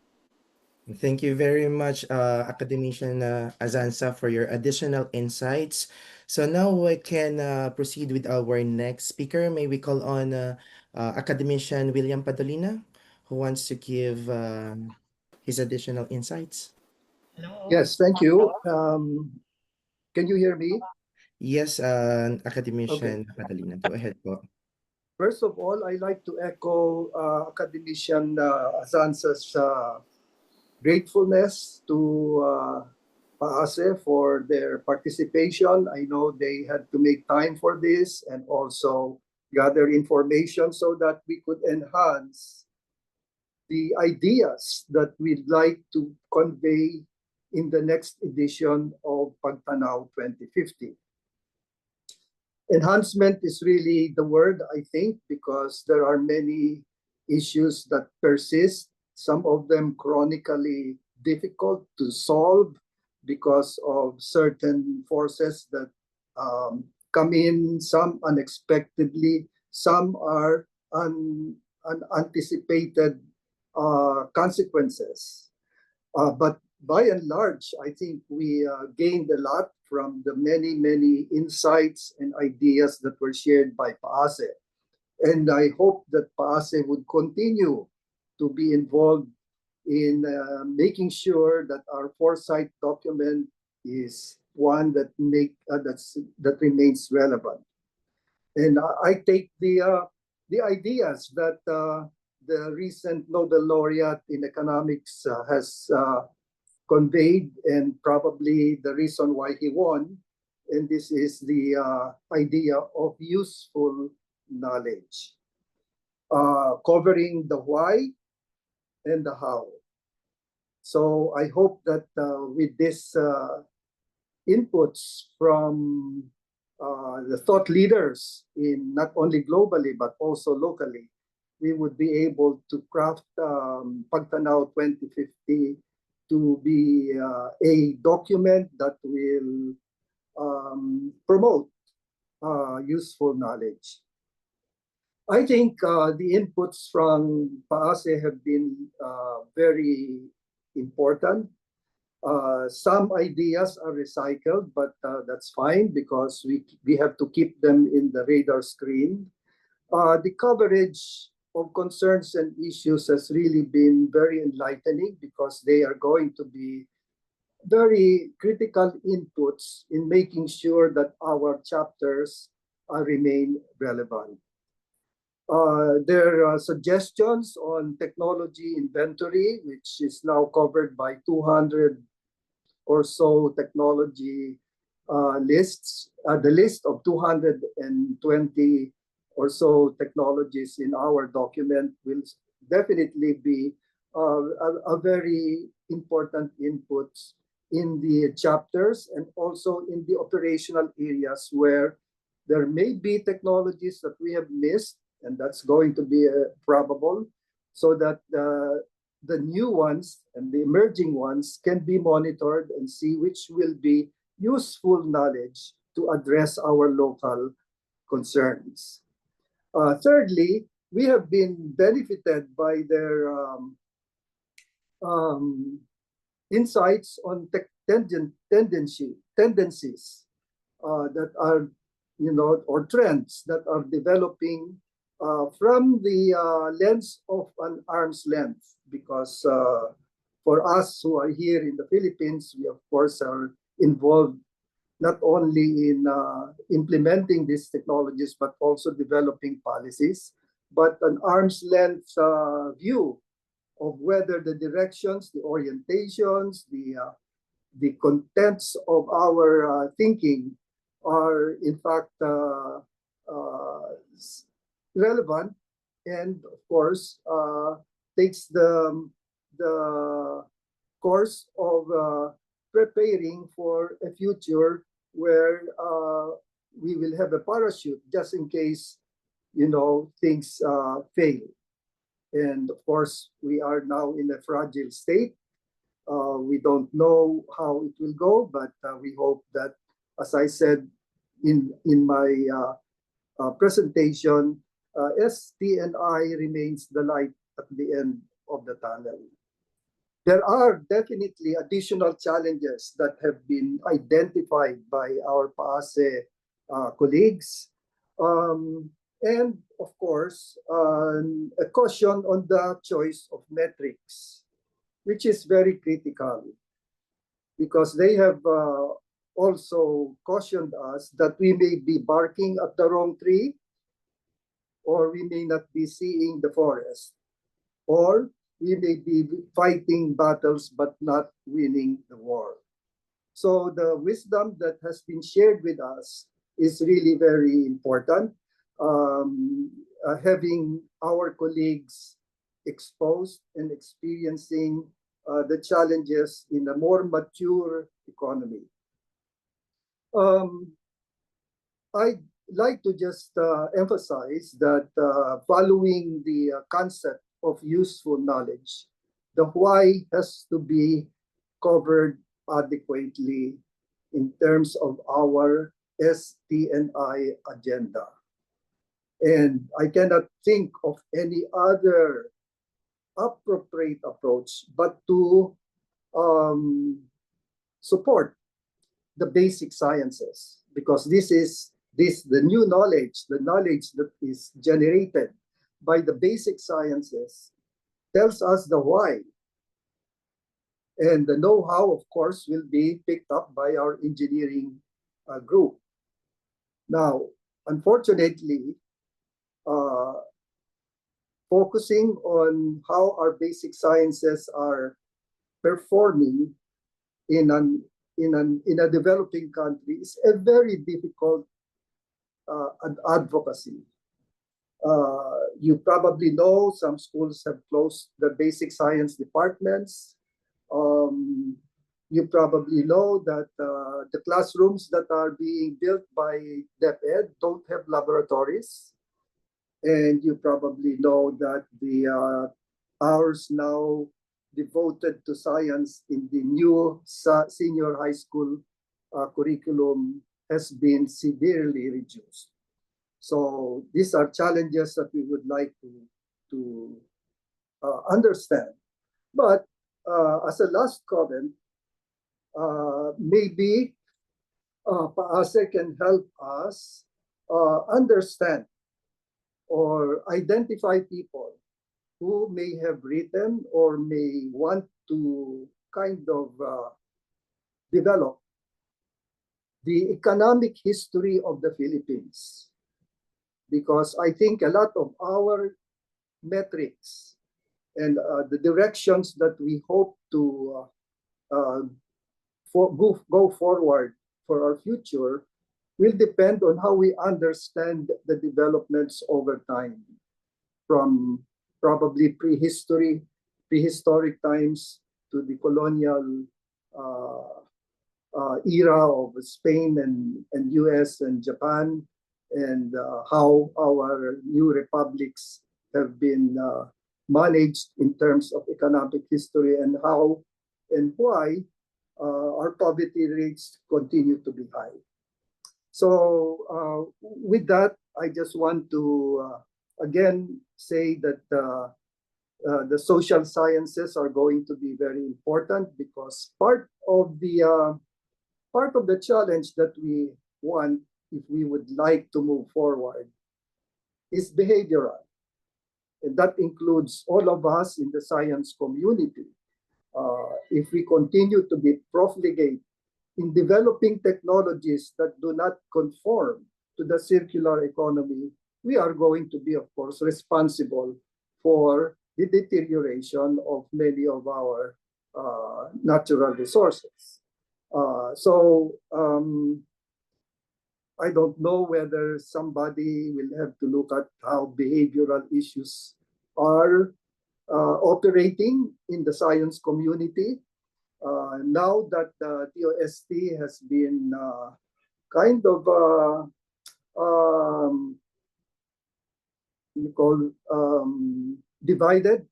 Thank you very much, Academician Azanza, for your additional insights. So now we can proceed with our next speaker. May we call on Academician William Padolina, who wants to give his additional insights. Yes, thank you. Can you hear me? Yes, Academician Padolina, go ahead po. First of all, I'd like to echo Academician Azanza's gratefulness to PAASE for their participation. I know they had to make time for this and also gather information so that we could enhance the ideas that we'd like to convey in the next edition of Pagtanaw 2050. Enhancement is really the word, I think, because there are many issues that persist, some of them chronically difficult to solve because of certain forces that come in, some unexpectedly, some are unanticipated consequences. But by and large, I think we gained a lot from the many, many insights and ideas that were shared by PAASE. And I hope that PAASE would continue to be involved in making sure that our foresight document is one that remains relevant. And I take the the ideas that the recent Nobel laureate in economics has conveyed, and probably the reason why he won. And this is the idea of useful knowledge, covering the why and the how. So I hope that with this inputs from the thought leaders in not only globally but also locally, we would be able to craft PAGTANAW 2050 to be a document that will promote useful knowledge. I think the inputs from PAASE have been very important. Some ideas are recycled, but that's fine because we have to keep them in the radar screen. The coverage of concerns and issues has really been very enlightening because they are going to be very critical inputs in making sure that our chapters remain relevant. There are suggestions on technology inventory, which is now covered by 200 or so technology lists. The list of 220 or so technologies in our document will definitely be a very important input in the chapters and also in the operational areas where there may be technologies that we have missed, and that's going to be probable, so that the new ones and the emerging ones can be monitored and see which will be useful knowledge to address our local concerns. Thirdly, we have been benefited by their insights on tendencies that are, or trends that are developing from the lens of an arm's length. Because for us who are here in the Philippines, we of course are involved not only in implementing these technologies, but also developing policies, but an arm's length view of whether the directions, the orientations, the contents of our thinking are in fact relevant, and of course takes the course of preparing for a future where we will have a parachute just in case things fail. And of course, we are now in a fragile state. We don't know how it will go, but we hope that, as I said in my presentation, STNI remains the light at the end of the tunnel. There are definitely additional challenges that have been identified by our PAASE colleagues. And of course, a caution on the choice of metrics, which is very critical because they have also cautioned us that we may be barking at the wrong tree, or we may not be seeing the forest, or we may be fighting battles but not winning the war. So the wisdom that has been shared with us is really very important. Having our colleagues exposed and experiencing the challenges in a more mature economy. I'd like to just emphasize that following the concept of useful knowledge, the why has to be covered adequately in terms of our STNI agenda. And I cannot think of any other appropriate approach but to support the basic sciences, because the new knowledge, the knowledge that is generated by the basic sciences tells us the why. And the know-how, of course, will be picked up by our engineering group. Now, unfortunately, focusing on how our basic sciences are performing in a developing country is a very difficult advocacy. You probably know some schools have closed the basic science departments. You probably know that the classrooms that are being built by DepEd don't have laboratories. And you probably know that the hours now devoted to science in the new senior high school curriculum has been severely reduced. So these are challenges that we would like to understand. But as a last comment, maybe PAASE can help us understand or identify people who may have written or may want to kind of develop the economic history of the Philippines. Because I think a lot of our metrics and the directions that we hope to go forward for our future will depend on how we understand the developments over time, from probably prehistoric times to the colonial era of Spain and US and Japan, and how our new republics have been managed in terms of economic history, and how and why our poverty rates continue to be high. So with that, I just want to again say that the social sciences are going to be very important, because part of the challenge that we want, if we would like to move forward, is behavioral. And that includes all of us in the science community. If we continue to be profligate in developing technologies that do not conform to the circular economy, we are going to be, of course, responsible for the deterioration of many of our natural resources. I don't know whether somebody will have to look at how behavioral issues are operating in the science community. Now that the DOST has been kind of divided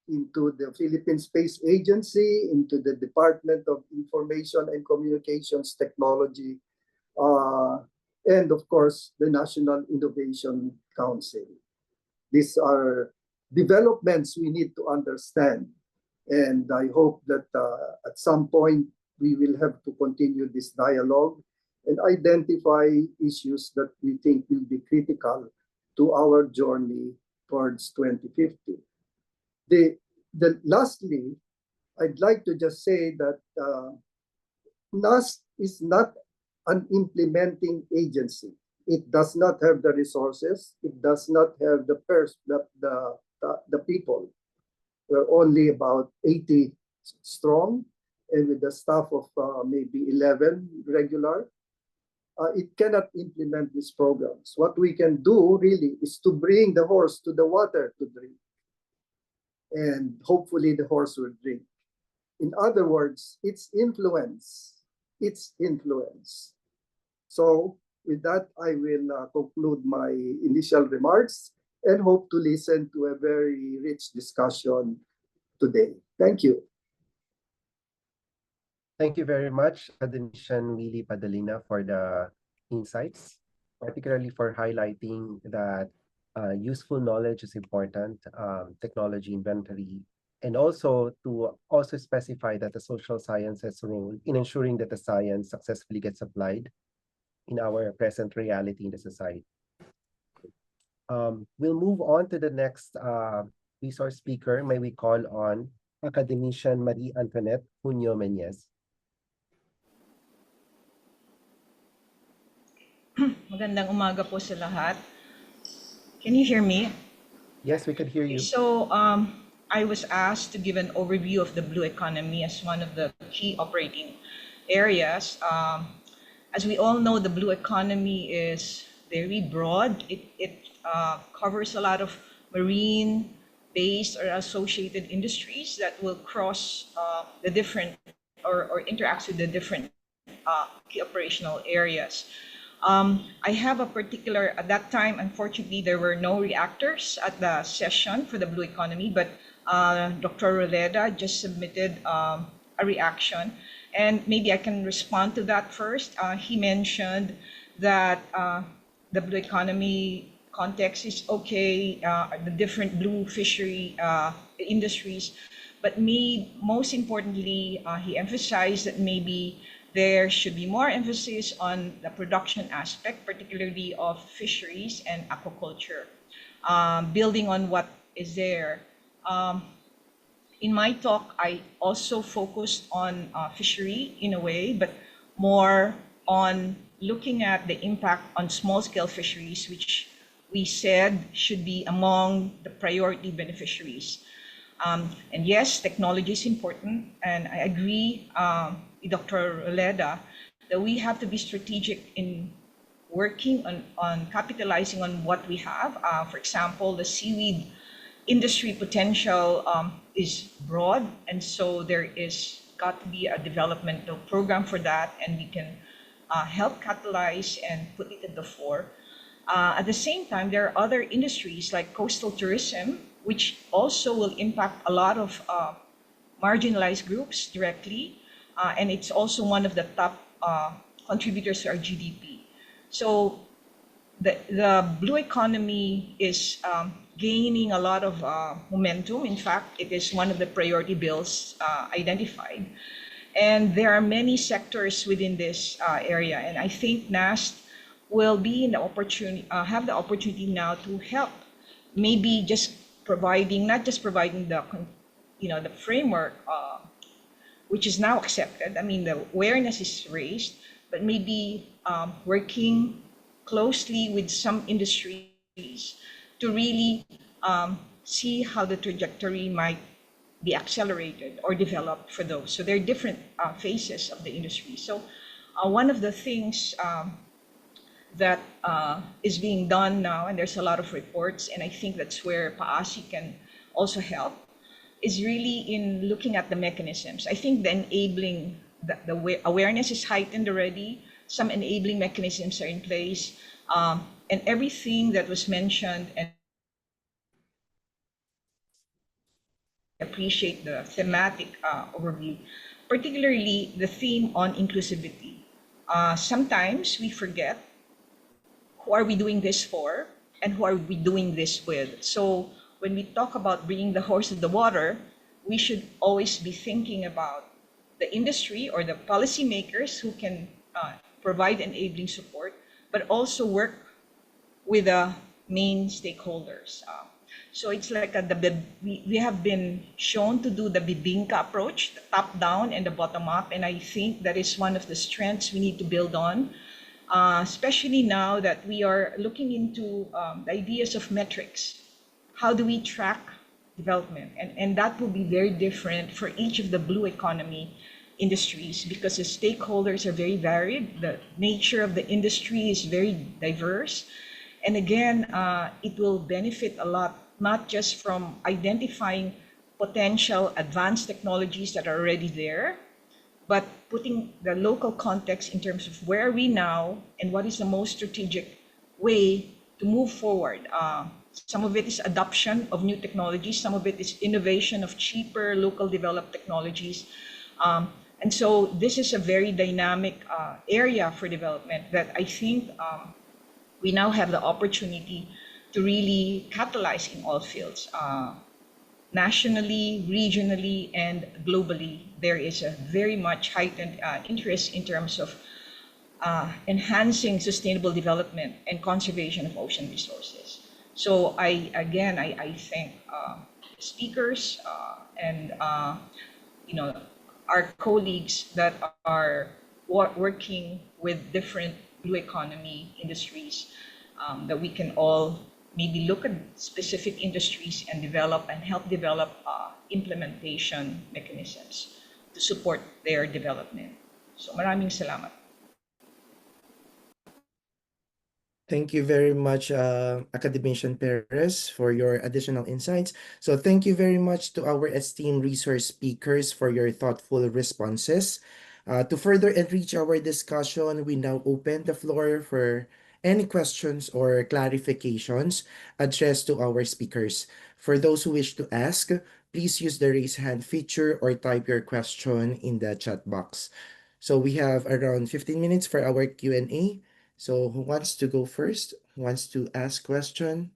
into the Philippine Space Agency, into the Department of Information and Communications Technology, and of course, the National Innovation Council. These are developments we need to understand. And I hope that at some point we will have to continue this dialogue and identify issues that we think will be critical to our journey towards 2050. Lastly, I'd like to just say that NAST is not an implementing agency. It does not have the resources. It does not have the people. We're only about 80 strong, and with the staff of maybe 11 regular, it cannot implement these programs. What we can do really is to bring the horse to the water to drink, and hopefully the horse will drink. In other words, it's influence. So with that, I will conclude my initial remarks and hope to listen to a very rich discussion today. Thank you. Thank you very much, Academician Willie Padalina, for the insights, particularly for highlighting that useful knowledge is important, technology inventory, and also to also specify that the social sciences role in ensuring that the science successfully gets applied in our present reality in the society. We'll move on to the next resource speaker. May we call on Academician Marie Antoinette Junio Meñez. Magandang umaga po sa lahat. Can you hear me? Yes, we can hear you. So I was asked to give an overview of the blue economy as one of the key operating areas. As we all know, the blue economy is very broad. It covers a lot of marine-based or associated industries that will cross the different or interact with the different key operational areas. I have a particular, at that time, unfortunately, there were no reactors at the session for the blue economy, but Dr. Roleda just submitted a reaction. And maybe I can respond to that first. He mentioned that the blue economy context is okay, the different blue fishery industries, but most importantly, he emphasized that maybe there should be more emphasis on the production aspect, particularly of fisheries and aquaculture, building on what is there. In my talk, I also focused on fishery in a way, but more on looking at the impact on small-scale fisheries, which we said should be among the priority beneficiaries. And yes, technology is important, and I agree with Dr. Roleda that we have to be strategic in working on capitalizing on what we have. For example, the seaweed industry potential is broad, and so there is got to be a developmental program for that, and we can help catalyze and put it at the fore. At the same time, there are other industries like coastal tourism, which also will impact a lot of marginalized groups directly, and it's also one of the top contributors to our GDP. So the blue economy is gaining a lot of momentum. In fact, it is one of the priority bills identified. And there are many sectors within this area, and I think NAST will be in the opportunity, have the opportunity now to help, maybe just providing, not just providing the, the framework, which is now accepted. I mean, the awareness is raised, but maybe working closely with some industries to really see how the trajectory might be accelerated or developed for those. So there are different phases of the industry. So one of the things that is being done now, and there's a lot of reports, and I think that's where PAASE can also help, is really in looking at the mechanisms. I think the enabling, the awareness is heightened already, some enabling mechanisms are in place, and everything that was mentioned, and appreciate the thematic overview, particularly the theme on inclusivity. Sometimes we forget who are we doing this for and who are we doing this with. So when we talk about bringing the horse to the water, we should always be thinking about the industry or the policymakers who can provide enabling support, but also work with the main stakeholders. So it's like we have been shown to do the bibingka approach, the top down and the bottom up, and I think that is one of the strengths we need to build on, especially now that we are looking into the ideas of metrics. How do we track development? And that will be very different for each of the blue economy industries because the stakeholders are very varied. The nature of the industry is very diverse. And again, it will benefit a lot, not just from identifying potential advanced technologies that are already there, but putting the local context in terms of where are we now and what is the most strategic way to move forward. Some of it is adoption of new technologies, some of it is innovation of cheaper, local developed technologies. And so this is a very dynamic area for development that I think we now have the opportunity to really catalyze in all fields. Nationally, regionally, and globally, there is a very much heightened interest in terms of enhancing sustainable development and conservation of ocean resources. So I thank speakers and our colleagues that are working with different blue economy industries that we can all maybe look at specific industries and help develop implementation mechanisms to support their development. So maraming salamat. Thank you very much, Academician Perez, for your additional insights. So thank you very much to our esteemed resource speakers for your thoughtful responses. To further enrich our discussion, we now open the floor for any questions or clarifications addressed to our speakers. For those who wish to ask, please use the raise hand feature or type your question in the chat box. So we have around 15 minutes for our Q&A. So who wants to go first? Who wants to ask question?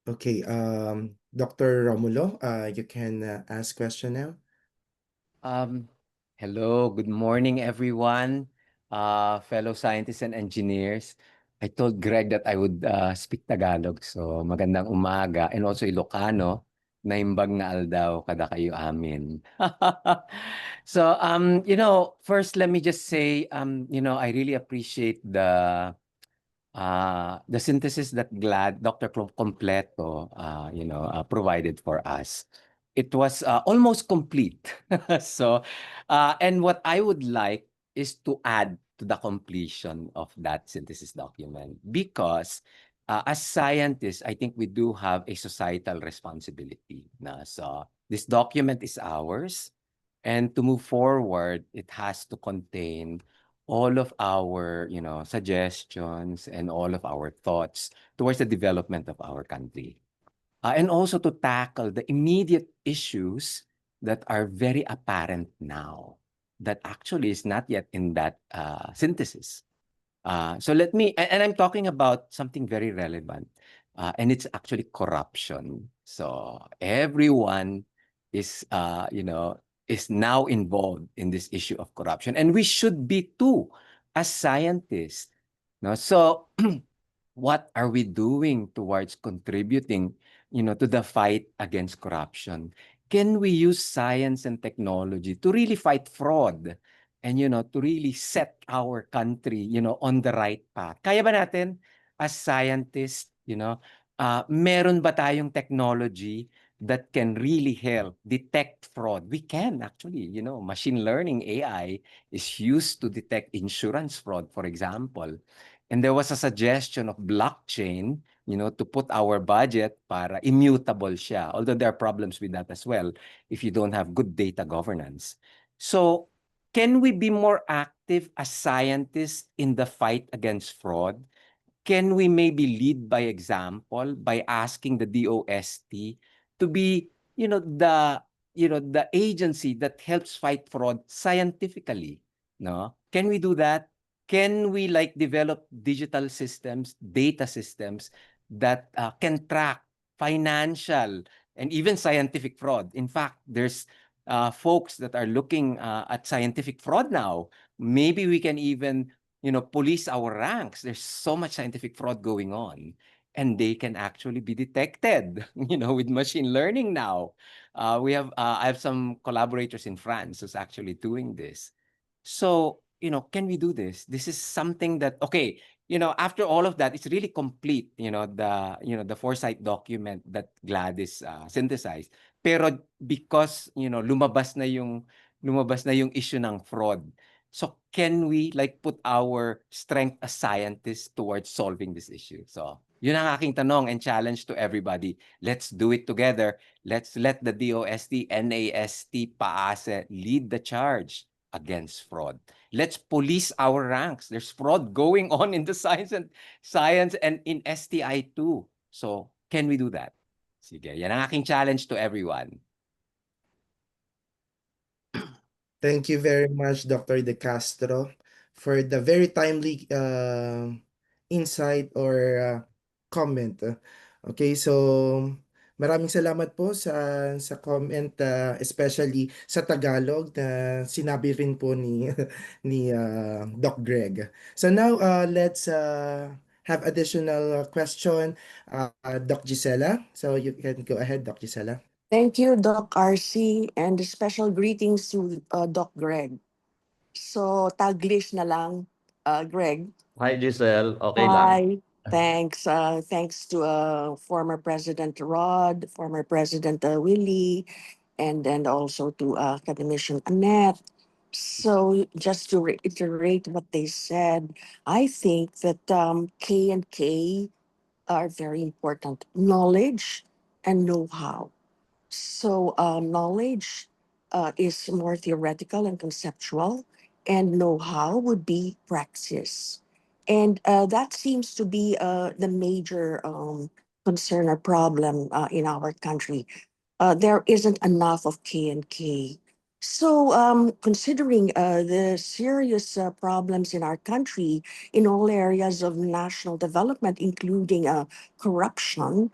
Okay, Dr. Romulo, you can ask question now. Um, Hello, good morning, everyone, fellow scientists and engineers. I told Greg that I would speak Tagalog, so magandang umaga, and also Ilocano, naimbag na aldaw kada kayo amin. So, first let me just say, I really appreciate the synthesis that Dr. Completo, provided for us. It was almost complete. So, and what I would like is to add to the completion of that synthesis document because as scientists, I think we do have a societal responsibility. So this document is ours, and to move forward, it has to contain all of our, suggestions and all of our thoughts towards the development of our country. And also to tackle the immediate issues that are very apparent now that actually is not yet in that synthesis. So and I'm talking about something very relevant, and it's actually corruption. So everyone is, is now involved in this issue of corruption, and we should be too, as scientists. No, so what are we doing towards contributing, to the fight against corruption? Can we use science and technology to really fight fraud? And, to really set our country, on the right path. Kaya ba natin, as scientists, meron ba tayong technology that can really help detect fraud? We can actually, machine learning AI is used to detect insurance fraud, for example. And there was a suggestion of blockchain, to put our budget para immutable siya. Although there are problems with that as well if you don't have good data governance. So, can we be more active as scientists in the fight against fraud? Can we maybe lead by example by asking the DOST to be, the agency that helps fight fraud scientifically? No? Can we do that? Can we develop digital systems, data systems that can track financial and even scientific fraud? In fact, there's folks that are looking at scientific fraud now. Maybe we can even, police our ranks. There's so much scientific fraud going on, and they can actually be detected, with machine learning now. I have some collaborators in France who's actually doing this. So, can we do this? This is something that, okay, after all of that, it's really complete, the foresight document that Gladys synthesized. Pero because, lumabas na yung issue ng fraud. So can we put our strength as scientists towards solving this issue? So yun ang aking tanong and challenge to everybody. Let's do it together. Let's let the DOST, NAST, PAASE lead the charge against fraud. Let's police our ranks. There's fraud going on in the science and in STI too. So can we do that? Sige, yan ang aking challenge to everyone. Thank you very much, Dr. De Castro, for the very timely insight or comment. Okay, so maraming salamat po sa comment, especially sa Tagalog na sinabi rin po ni ni Doc Greg. So now let's have additional question, Doc Gisela. So you can go ahead, Doc Gisela. Thank you, Doc RC, and special greetings to Doc Greg. So, Taglish na lang, Greg. Hi, Giselle. Okay lang. Hi. Thanks. Thanks to former President Rod, former President Willie, and then also to Academician Annette. So just to reiterate what they said, I think that K and K are very important. Knowledge and know-how. So knowledge is more theoretical and conceptual, and know-how would be praxis. And that seems to be the major concern or problem in our country. There isn't enough of K and K. So, considering the serious problems in our country in all areas of national development, including corruption,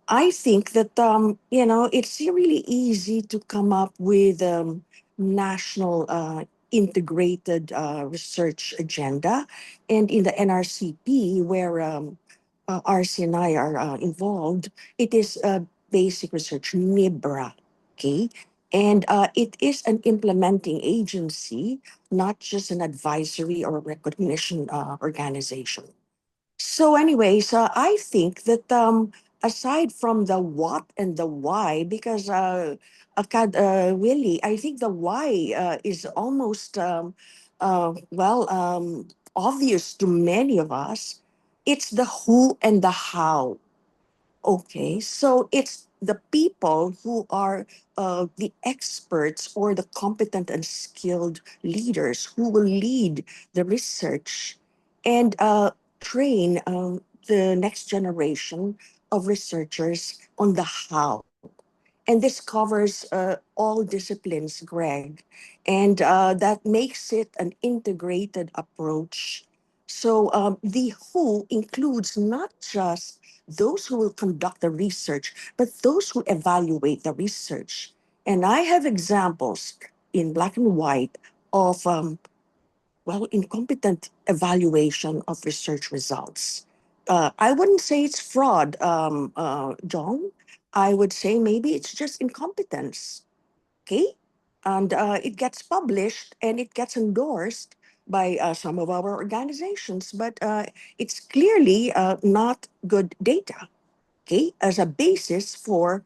I think that it's really easy to come up with national integrated research agenda, and in the NRCP, where RC and I are involved, it is basic research (NIBRA), okay, and it is an implementing agency, not just an advisory or recognition organization. So, anyways, I think that aside from the what and the why, because really, I think the why is almost obvious to many of us. It's the who and the how. Okay, so it's the people who are the experts or the competent and skilled leaders who will lead the research and train the next generation of researchers on the how. And this covers all disciplines, Greg. And that makes it an integrated approach. So the who includes not just those who will conduct the research, but those who evaluate the research. And I have examples in black and white of incompetent evaluation of research results. I wouldn't say it's fraud, John. I would say maybe it's just incompetence. Okay, and it gets published and it gets endorsed by some of our organizations, but it's clearly not good data. Okay, as a basis for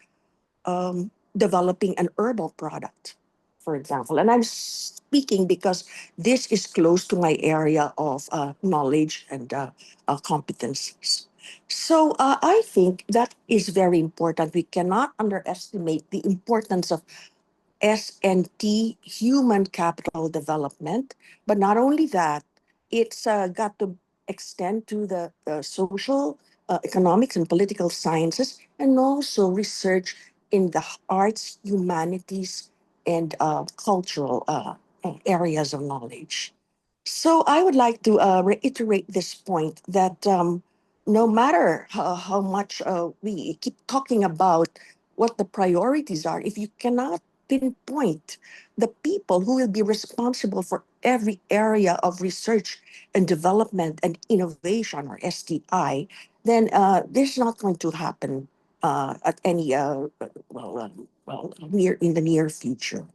developing an herbal product, for example. And I'm speaking because this is close to my area of knowledge and competencies. So I think that is very important. We cannot underestimate the importance of S&T, human capital development. But not only that, it's got to extend to the social, economics, and political sciences, and also research in the arts, humanities, and cultural areas of knowledge. So I would like to reiterate this point that no matter how much we keep talking about what the priorities are, if you cannot pinpoint the people who will be responsible for every area of research and development and innovation, or STI, then this is not going to happen at any near in the near future.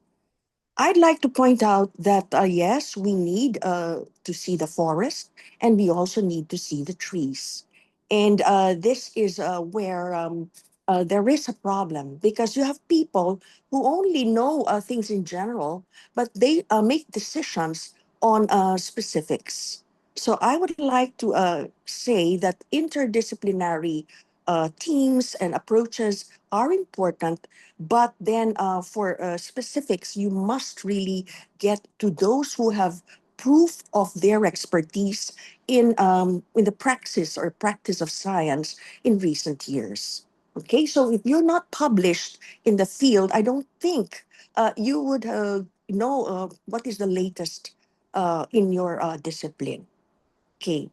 I'd like to point out that yes, we need to see the forest, and we also need to see the trees. And this is where there is a problem, because you have people who only know things in general, but they make decisions on specifics. So I would like to say that interdisciplinary teams and approaches are important, but then for specifics, you must really get to those who have proof of their expertise in the praxis or practice of science in recent years. Okay, so if you're not published in the field, I don't think you would know what is the latest in your discipline. Okay,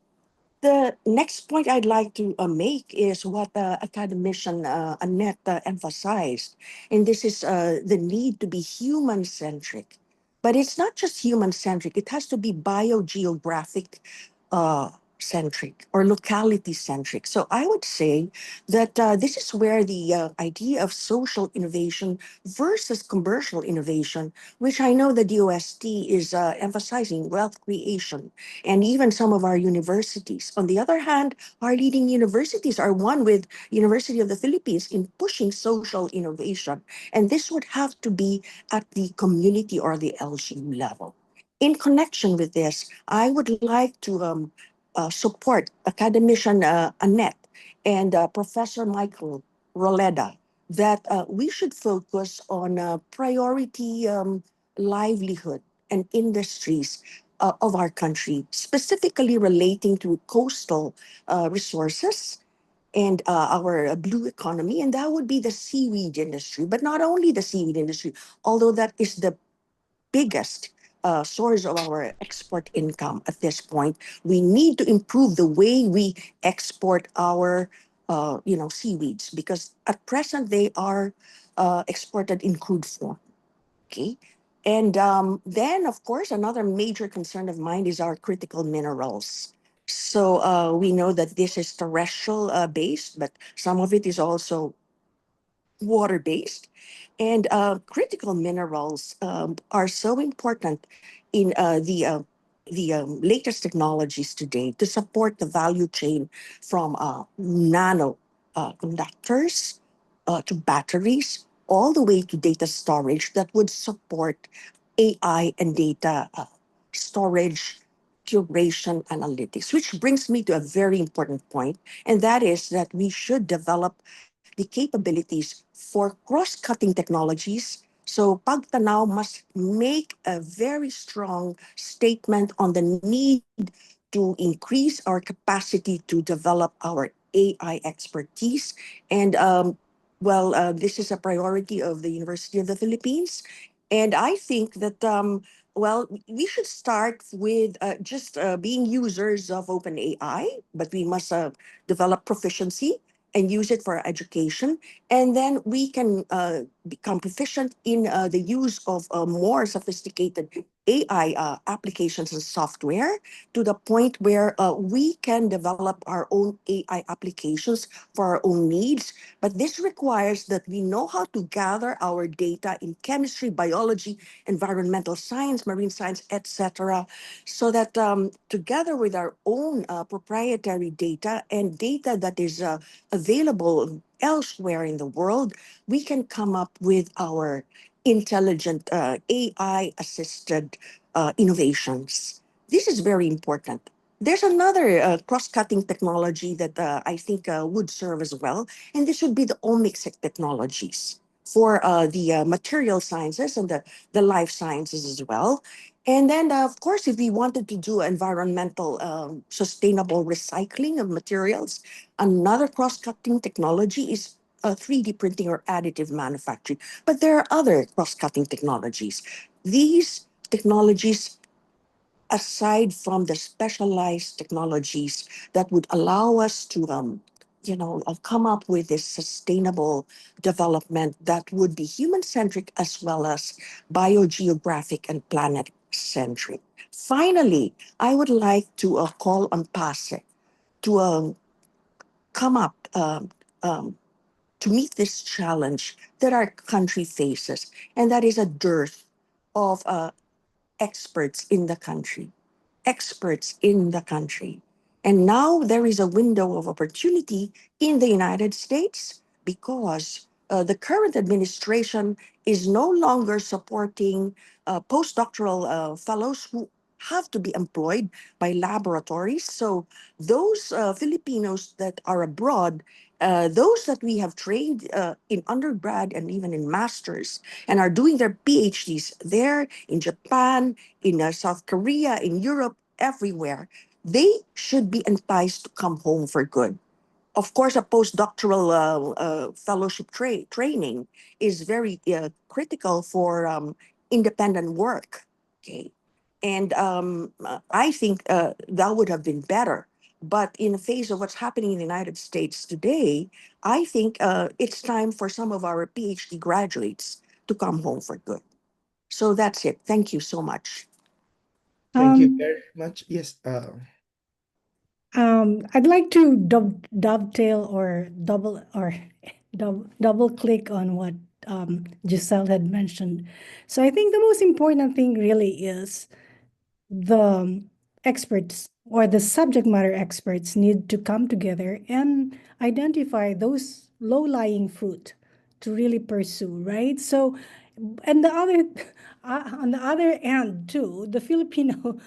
the next point I'd like to make is what academician Annette emphasized, and this is the need to be human-centric. But it's not just human-centric, it has to be biogeographic centric or locality centric. So I would say that this is where the idea of social innovation versus commercial innovation, which I know the DOST is emphasizing wealth creation, and even some of our universities. On the other hand, our leading universities are one with University of the Philippines in pushing social innovation, and this would have to be at the community or the LGU level. In connection with this, I would like to support academician Annette and Professor Michael Roleda that we should focus on priority livelihood and industries of our country, specifically relating to coastal resources and our blue economy, and that would be the seaweed industry. But not only the seaweed industry, although that is the biggest source of our export income at this point. We need to improve the way we export our, seaweeds, because at present they are exported in crude form. Okay. And then, of course, another major concern of mine is our critical minerals. So we know that this is terrestrial based, but some of it is also water based. And critical minerals are so important in the latest technologies today to support the value chain from nano conductors to batteries, all the way to data storage that would support AI and data storage, curation, analytics, which brings me to a very important point, and that is that we should develop the capabilities for cross-cutting technologies. So PAGTANAW must make a very strong statement on the need to increase our capacity to develop our AI expertise. And this is a priority of the University of the Philippines. And I think that, we should start with just being users of OpenAI, but we must develop proficiency and use it for education. And then we can become proficient in the use of more sophisticated AI applications and software to the point where we can develop our own AI applications for our own needs. But this requires that we know how to gather our data in chemistry, biology, environmental science, marine science, etc., so that together with our own proprietary data and data that is available elsewhere in the world, we can come up with our intelligent AI assisted innovations. This is very important. There's another cross-cutting technology that I think would serve as well, and this would be the omics technologies for the material sciences and the life sciences as well. And then, of course, if we wanted to do environmental sustainable recycling of materials, another cross-cutting technology is 3D printing or additive manufacturing. But there are other cross-cutting technologies. These technologies, aside from the specialized technologies that would allow us to come up with this sustainable development that would be human-centric as well as biogeographic and planet-centric. Finally, I would like to call on PASE to come up to meet this challenge that our country faces, and that is a dearth of experts in the country, experts in the country. And now there is a window of opportunity in the United States because the current administration is no longer supporting postdoctoral fellows who have to be employed by laboratories. So those Filipinos that are abroad, those that we have trained in undergrad and even in masters and are doing their PhDs there in Japan, in South Korea, in Europe, everywhere, they should be enticed to come home for good. Of course, a postdoctoral fellowship training is very critical for independent work. Okay, and I think that would have been better. But in the face of what's happening in the United States today, I think it's time for some of our PhD graduates to come home for good. So that's it. Thank you so much. Thank you very much. Yes. I'd like to dovetail or double click on what Giselle had mentioned. So I think the most important thing really is the experts or the subject matter experts need to come together and identify those low-lying fruit to really pursue, right? So, and the other, on the other end too, the Filipino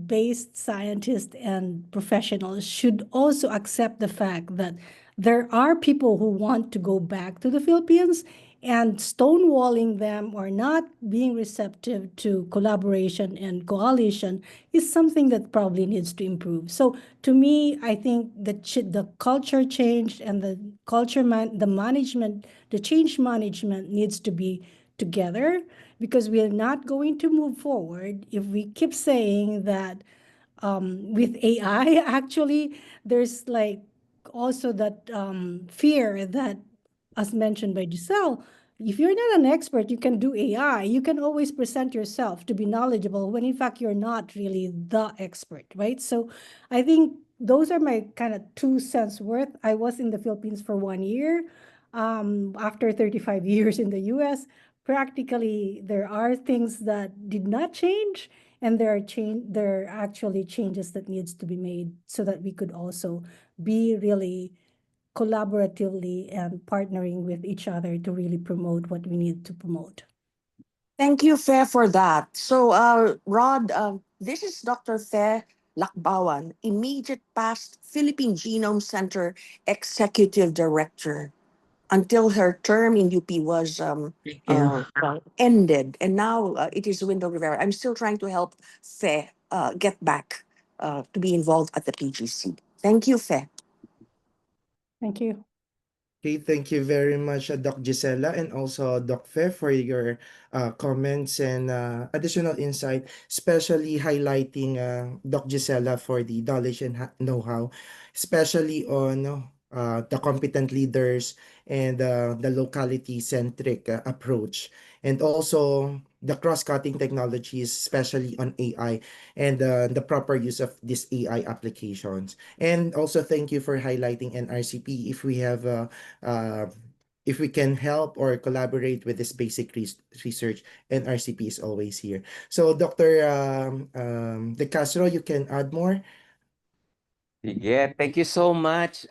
based scientists and professionals should also accept the fact that there are people who want to go back to the Philippines, and stonewalling them or not being receptive to collaboration and coalition is something that probably needs to improve. So to me, I think the culture changed, and the management, the change management needs to be together, because we are not going to move forward if we keep saying that with AI, actually, there's like also that fear that, as mentioned by Giselle, if you're not an expert, you can do AI. You can always present yourself to be knowledgeable when in fact you're not really the expert, right? So I think those are my kind of 2 cents worth. I was in the Philippines for 1 year. After 35 years in the US, practically there are things that did not change, and there are actually changes that needs to be made so that we could also be really collaboratively and partnering with each other to really promote what we need to promote. Thank you, Fair, for that. So, Rod, this is Dr. Fair Lakbawan, immediate past Philippine Genome Center Executive Director, until her term in UP was Thank you. ended, and now it is Wendell Rivera. I'm still trying to help Fair get back to be involved at the PGC. Thank you, Fair. Thank you. Okay, thank you very much, Doc Gisela, and also Doc Fe, for your comments and additional insight, especially highlighting Doc Gisela for the knowledge and know-how, especially on the competent leaders and the locality-centric approach, and also the cross-cutting technologies, especially on AI and the proper use of these AI applications. And also thank you for highlighting NRCP uh, if we can help or collaborate with this basic research, and RCP is always here. So, Dr. De Castro, you can add more? Yeah, thank you so much.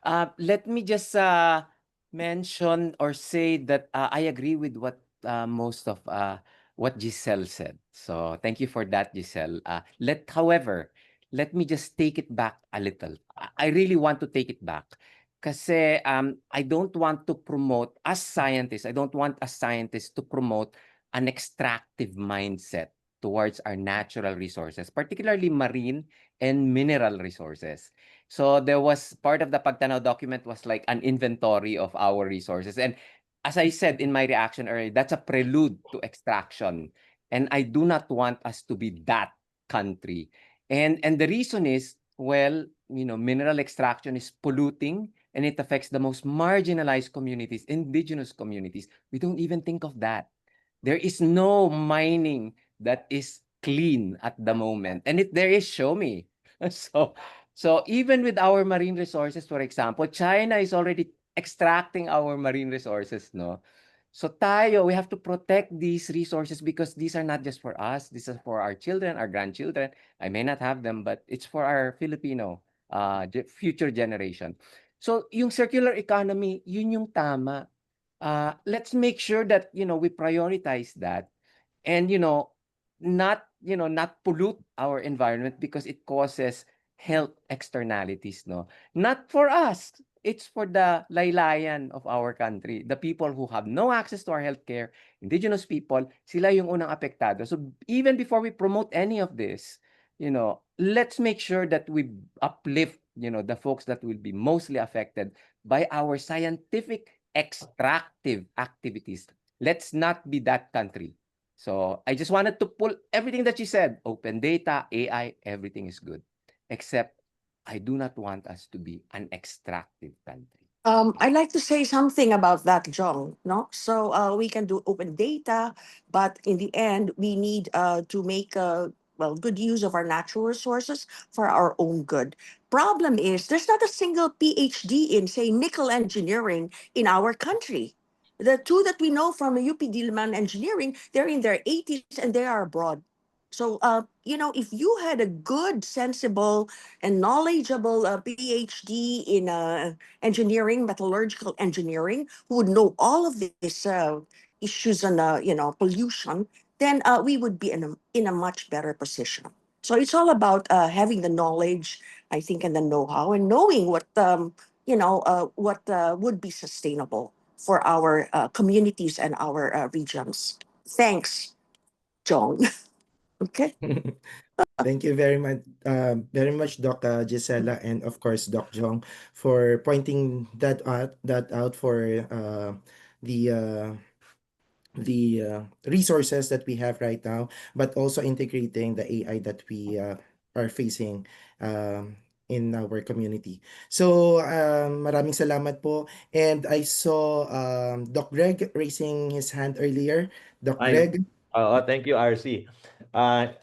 Let me just mention or say that I agree with what most of what Giselle said. So thank you for that, Giselle. However, let me just take it back a little. I really want to take it back. Kasi I don't want to promote, as scientists, I don't want as scientists to promote an extractive mindset towards our natural resources, particularly marine and mineral resources. So there was part of the Pagtanaw document was like an inventory of our resources. And as I said in my reaction earlier, that's a prelude to extraction. And I do not want us to be that country. And the reason is, well, mineral extraction is polluting, and it affects the most marginalized communities, indigenous communities. We don't even think of that. There is no mining that is clean at the moment. And if there is, show me. So even with our marine resources, for example, China is already extracting our marine resources, no? So tayo, we have to protect these resources because these are not just for us. These are for our children, our grandchildren. I may not have them, but it's for our Filipino future generation. So yung circular economy, yun yung tama. Let's make sure that, we prioritize that and, not pollute our environment because it causes health externalities, no? Not for us. It's for the laylayan of our country. The people who have no access to our healthcare, indigenous people, sila yung unang apektado. So even before we promote any of this, let's make sure that we uplift, the folks that will be mostly affected by our scientific extractive activities. Let's not be that country. So I just wanted to pull everything that you said. Open data, AI, everything is good. Except I do not want us to be an extractive country. I'd like to say something about that, John. No, so we can do open data, but in the end, we need to make well, good use of our natural resources for our own good. Problem is, there's not a single PhD in, say, nickel engineering in our country. The two that we know from UP Diliman Engineering, they're in their 80s and they are abroad. So, if you had a good, sensible, and knowledgeable PhD in engineering, metallurgical engineering, who would know all of these issues on, pollution, then we would be in a much better position. So it's all about having the knowledge, I think, and the know-how, and knowing what would be sustainable for our communities and our regions. Thanks, John. Okay. Thank you very much, Doc Gisela, and of course, Doc Jong, for pointing that out for the resources that we have right now, but also integrating the AI that we are facing in our community. So, maraming salamat po. And I saw Doc Greg raising his hand earlier. Doc Greg? Thank you, RC.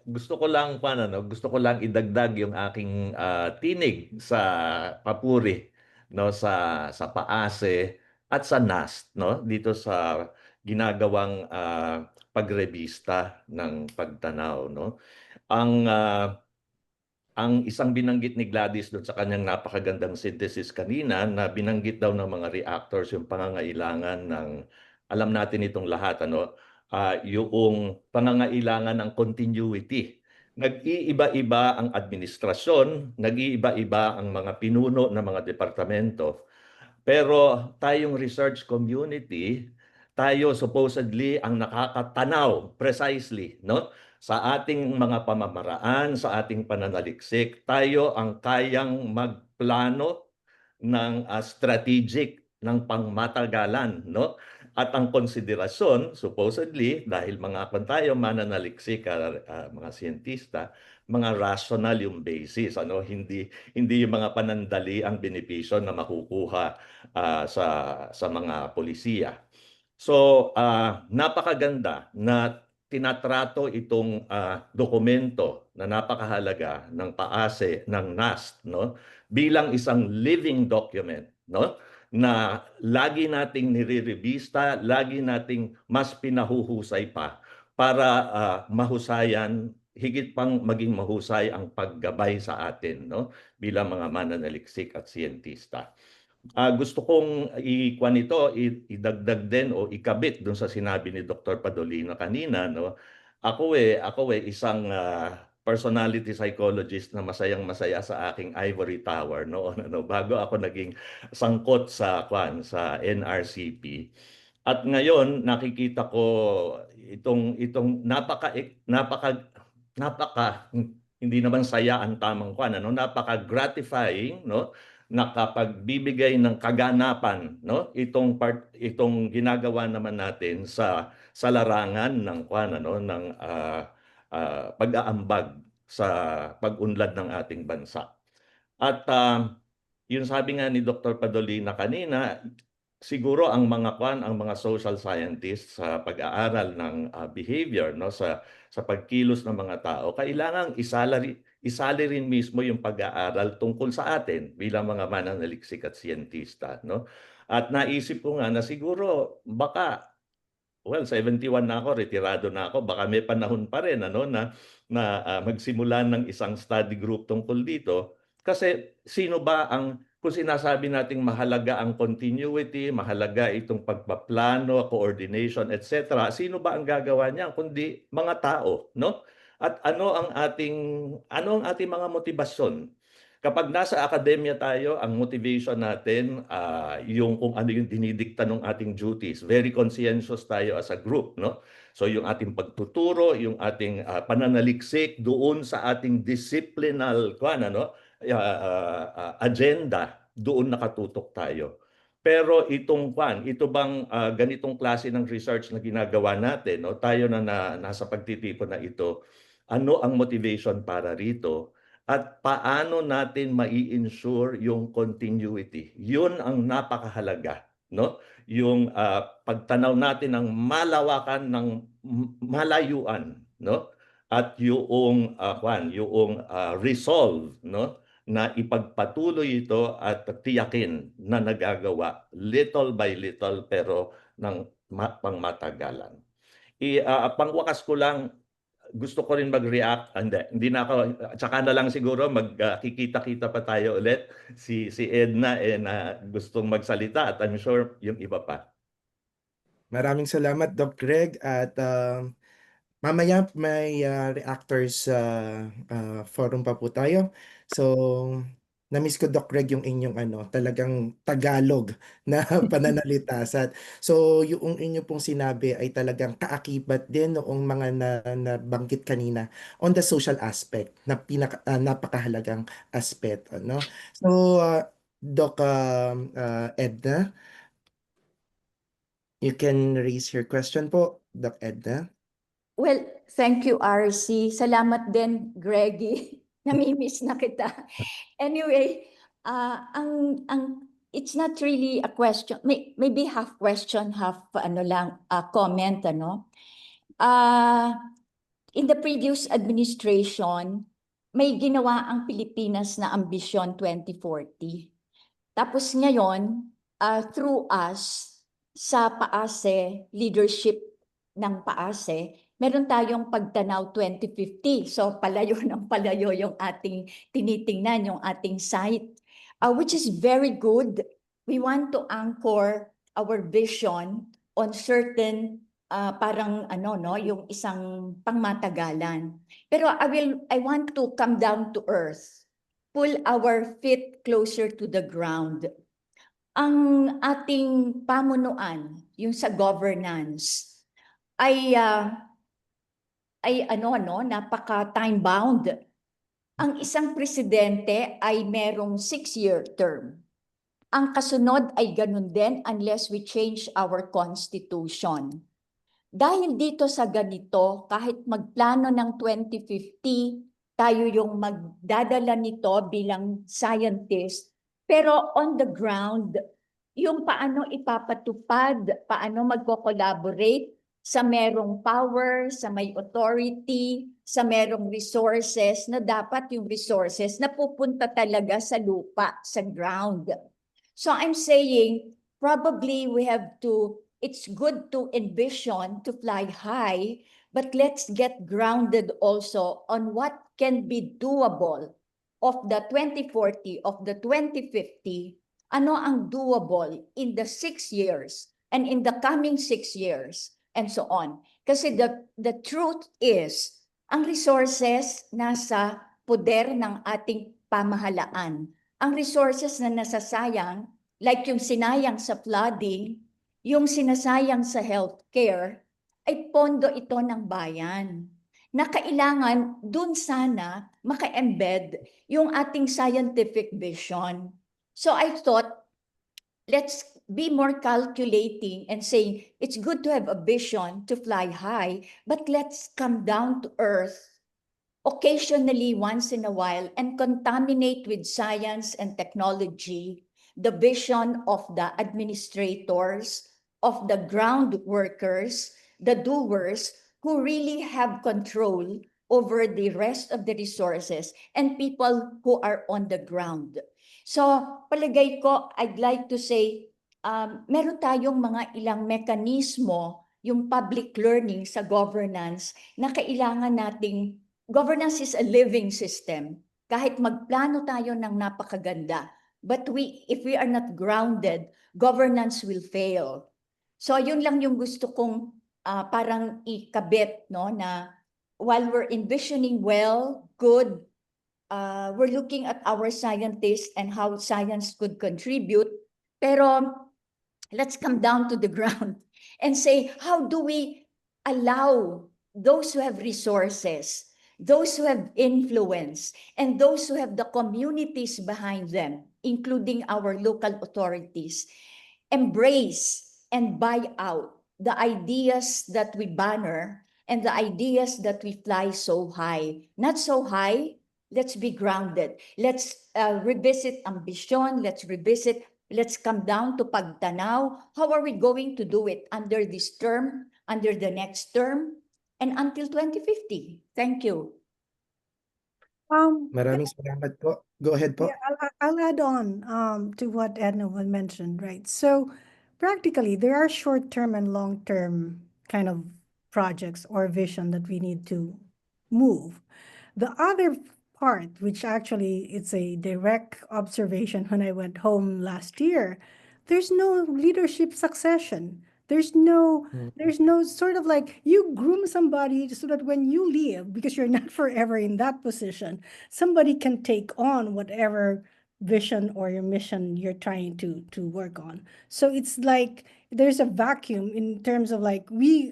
Gusto ko lang gusto ko lang idagdag yung aking tinig sa papuri no sa PAASE at sa NAST no dito sa ginagawang pagrebista ng Pagtanaw no. Ang isang binanggit ni Gladys doon sa kanyang napakagandang synthesis kanina na binanggit daw ng mga reactors yung pangangailangan ng alam natin itong lahat yung pangangailangan ng continuity. Nag-iiba-iba ang administrasyon, nag-iiba-iba ang mga pinuno ng mga departamento. Pero tayong research community, tayo supposedly ang nakakatanaw precisely, no? Sa ating mga pamamaraan, sa ating pananaliksik, tayo ang kayang magplano ng strategic ng pangmatagalan, no? At ang konsiderasyon, supposedly, dahil mga tayo mananaliksik, mga siyentista, mga rational yung basis, hindi yung mga panandali ang benepisyo na makukuha sa mga polisiya. So, napakaganda na tinatrato itong dokumento na napakahalaga ng PAASE ng NAST no bilang isang living document no na lagi nating nire-revista, lagi nating mas pinahuhusay pa para mahusayan, higit pang maging mahusay ang paggabay sa atin no bilang mga mananaliksik at siyentista. Gusto kong idagdag din o ikabit doon sa sinabi ni Dr. Padolino kanina no. Ako isang personality psychologist na masayang-masaya sa aking ivory tower noon bago ako naging sangkot sa NRCP. At ngayon nakikita ko itong napaka hindi naman saya ang tamang napaka gratifying no na kapagbibigay ng kaganapan no itong ginagawa naman natin sa larangan ng ng pag-aambag sa pag-unlad ng ating bansa. At yung sabi nga ni Dr. Padolina kanina, siguro ang mga social scientists sa pag-aaral ng behavior no sa pagkilos ng mga tao, kailangang isali rin mismo yung pag-aaral tungkol sa atin bilang mga mananaliksik at siyentista no. At naisip ko nga na siguro baka 71 na ako, retirado na ako, baka may panahon pa rin na magsimula ng isang study group tungkol dito. Kasi kung sinasabi nating mahalaga ang continuity, mahalaga itong pagpaplano, coordination, etc. Sino ba ang gagawa niyan kundi mga tao, no? At ano ang ating mga motibasyon? Kapag nasa akademya tayo, ang motivation natin yung kung ano yung dinidikta ng ating duties. Very conscientious tayo as a group, no? So yung ating pagtuturo, yung ating pananaliksik doon sa ating disciplinal agenda, doon nakatutok tayo. Pero ito bang ganitong klase ng research na ginagawa natin, no? Tayo na nasa pagtitipon na ito, ano ang motivation para rito? At paano natin mai-ensure yung continuity? Yun ang napakahalaga, no? Yung pagtanaw natin ng malawakan ng malayuan, no? at yung resolve, no, na ipagpatuloy ito at tiyakin na nagagawa little by little pero ng pangmatagalan. Pangwakas ko lang, gusto ko rin mag-react. Hindi na ako, tsaka na lang siguro magkikita-kita pa tayo ulit. Si Edna na gustong magsalita at I'm sure yung iba pa. Maraming salamat, Doc Greg. At mamaya may reactors forum pa po tayo. So, na-miss ko, Doc Greg, yung inyong talagang Tagalog na pananalita. So, yung inyo pong sinabi ay talagang kaakibat din noong mga nabanggit kanina on the social aspect na napakahalagang aspect. Ano? So, Doc Edna, you can raise your question po, Doc Edna. Well, thank you, RC. Salamat din, Greggy. Namimiss na kita. Anyway, it's not really a question. Maybe half question, half comment, in the previous administration, may ginawa ang Pilipinas na ambisyon 2040. Tapos ngayon, through us, sa PAASE, leadership ng PAASE, meron tayong PAGTANAW 2050. So palayo ng palayo yung ating tinitingnan, yung ating site, which is very good. We want to anchor our vision on certain yung isang pangmatagalan. Pero I want to come down to earth, pull our feet closer to the ground. Ang ating pamunuan, yung sa governance, ay napaka time bound. Ang isang presidente ay merong 6-year term. Ang kasunod ay ganun din unless we change our constitution. Dahil dito sa ganito, kahit magplano ng 2050, tayo yung magdadala nito bilang scientist, pero on the ground, yung paano ipapatupad, paano magko-collaborate sa merong power, sa may authority, sa merong resources, na dapat yung resources na pupunta talaga sa lupa, sa ground. So I'm saying, probably we have to, it's good to envision to fly high, but let's get grounded also on what can be doable of the 2040, of the 2050, ano ang doable in the 6 years and in the coming 6 years and so on. Kasi the truth is, ang resources nasa poder ng ating pamahalaan. Ang resources na nasasayang, like yung sinayang sa flooding, yung sinasayang sa healthcare, ay pondo ito ng bayan. Na kailangan dun sana maka-embed yung ating scientific vision. So I thought, let's be more calculating and saying, it's good to have a vision to fly high, but let's come down to earth occasionally, once in a while, and contaminate with science and technology the vision of the administrators, of the ground workers, the doers, who really have control over the rest of the resources and people who are on the ground. So, palagay ko, I'd like to say, meron tayong mga ilang mekanismo, yung public learning sa governance, na kailangan nating, governance is a living system. Kahit magplano tayo ng napakaganda, but if we are not grounded, governance will fail. So yun lang yung gusto kong parang ikabit, no, na while we're envisioning well, good, we're looking at our scientists and how science could contribute, pero let's come down to the ground and say, how do we allow those who have resources, those who have influence, and those who have the communities behind them, including our local authorities, embrace and buy out the ideas that we banner and the ideas that we fly so high. Not so high, let's be grounded. Let's revisit ambition, let's come down to PAGTANAW. How are we going to do it under this term, under the next term? and until 2050. Thank you. Maraming salamat po. Go ahead po. Yeah, I'll add on to what Edna mentioned, right? So practically, there are short-term and long-term kind of projects or vision that we need to move. The other part, which actually it's a direct observation when I went home last year, there's no leadership succession. There's no sort of like you groom somebody so that when you leave, because you're not forever in that position, somebody can take on whatever vision or your mission you're trying to work on. So it's like there's a vacuum in terms of like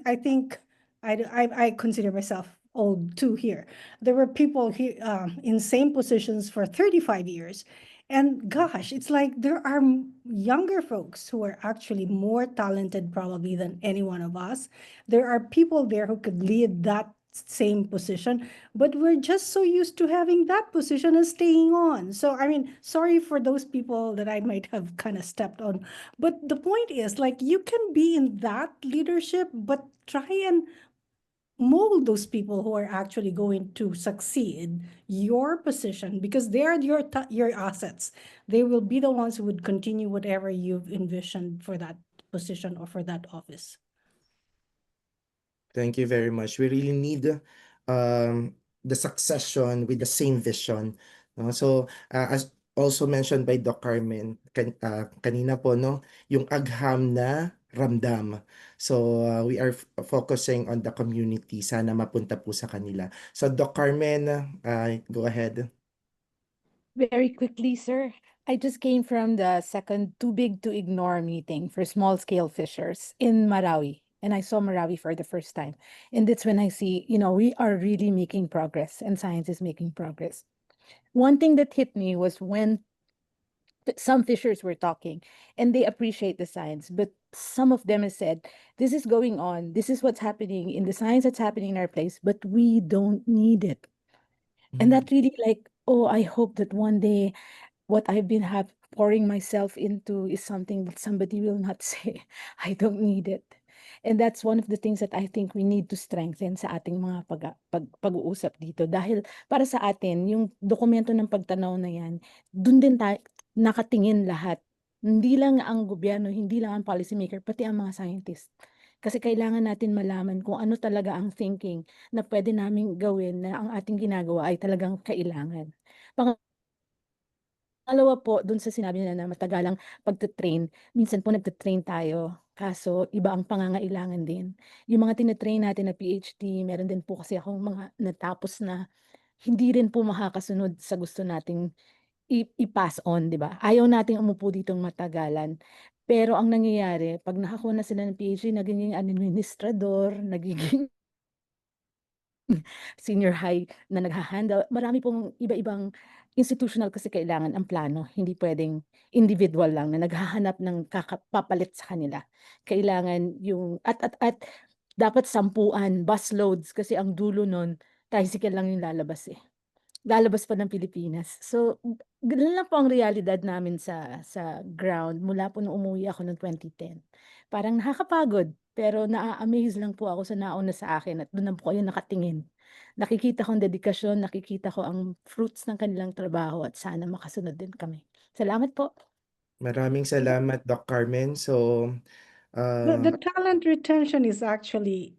I think I consider myself old too here. There were people here in same positions for 35 years. And gosh, it's like there are younger folks who are actually more talented probably than any one of us. There are people there who could lead that same position, but we're just so used to having that position and staying on. So, I mean, sorry for those people that I might have kind of stepped on. But the point is, like, you can be in that leadership, but try and mold those people who are actually going to succeed your position because they are your assets. They will be the ones who would continue whatever you've envisioned for that position or for that office. Thank you very much. We really need the succession with the same vision. No? So, as also mentioned by Doc Carmen, kanina po, no? Yung agham na ramdam. So, we are focusing on the community. Sana mapunta po sa kanila. So, Doc Carmen, go ahead. Very quickly, sir. I just came from the second Too Big to Ignore meeting for small scale fishers in Marawi. And I saw Marawi for the first time. And that's when I see, we are really making progress and science is making progress. One thing that hit me was when some fishers were talking and they appreciate the science, but some of them have said, this is going on, this is what's happening in the science that's happening in our place, but we don't need it. And that really like, oh, I hope that one day what I've been pouring myself into is something that somebody will not say, I don't need it. And that's one of the things that I think we need to strengthen sa ating mga pag-uusap dito. Dahil para sa atin, yung dokumento ng pagtanaw na yan, dun din tayo nakatingin lahat. Hindi lang ang gobyerno, hindi lang ang policymaker, pati ang mga scientist. Kasi kailangan natin malaman kung ano talaga ang thinking na pwede naming gawin na ang ating ginagawa ay talagang kailangan. Pangalawa po, dun sa sinabi nila na matagalang pagte-train, minsan po nagte-train tayo, kaso iba ang pangangailangan din. Yung mga tine-train natin na PhD, meron din po kasi akong mga natapos na hindi rin po makakasunod sa gusto nating i-pass on, di ba? Ayaw nating umupo ditong matagalan. Pero ang nangyayari, pag nakakuha na sila ng PhD, nagiging administrador, nagiging senior high na naghahandle. Marami pong iba-ibang institutional kasi kailangan ang plano. Hindi pwedeng individual lang na naghahanap ng papalit sa kanila. Kailangan yung, at dapat sampuan, bus loads, kasi ang dulo nun, tricycle lang yung lalabas eh. Lalabas pa ng Pilipinas. So, ganun lang po ang realidad namin sa ground mula po nung umuwi ako noong 2010. Parang nakakapagod, pero naa-amaze lang po ako sa nauna sa akin at doon na po kayo nakatingin. Nakikita ko ang dedikasyon, nakikita ko ang fruits ng kanilang trabaho at sana makasunod din kami. Salamat po. Maraming salamat, Doc Carmen. So, The talent retention is actually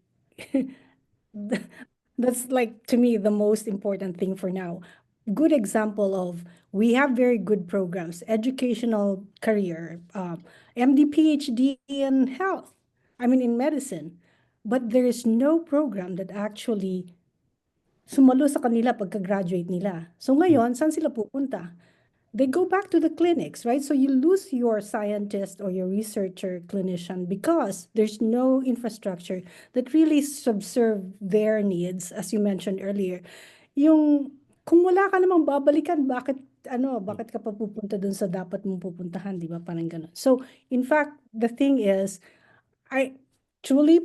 that's like to me the most important thing for now. Good example of we have very good programs, educational career, MD, PhD in health, I mean in medicine, but there is no program that actually sumalo sa kanila pagka-graduate nila. So ngayon, saan sila pupunta? They go back to the clinics, right? So you lose your scientist or your researcher clinician because there's no infrastructure that really subserve their needs, as you mentioned earlier. Yung kung wala ka namang babalikan, bakit ka pa pupunta dun sa dapat mong pupuntahan, di ba? Parang ganun. So in fact, the thing is, I truly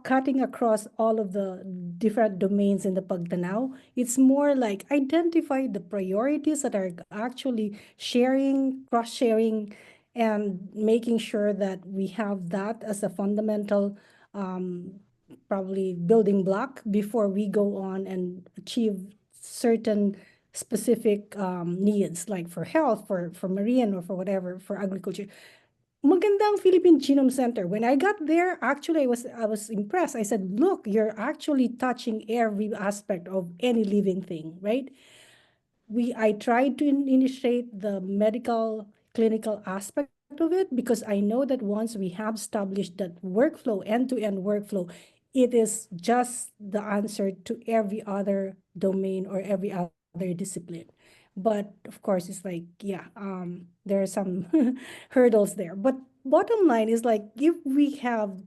cutting across all of the different domains in the Pagtanaw, it's more like identify the priorities that are actually sharing, cross-sharing, and making sure that we have that as a fundamental probably building block before we go on and achieve certain specific needs, like for health, for marine, or for whatever, for agriculture. Magandang Philippine Genome Center. When I got there, actually, I was impressed. I said, look, you're actually touching every aspect of any living thing, right? I tried to initiate the medical clinical aspect of it, because I know that once we have established that workflow, end-to-end workflow, it is just the answer to every other domain or every other discipline. But of course, it's like, yeah, there are some hurdles there. But bottom line is, like, if we have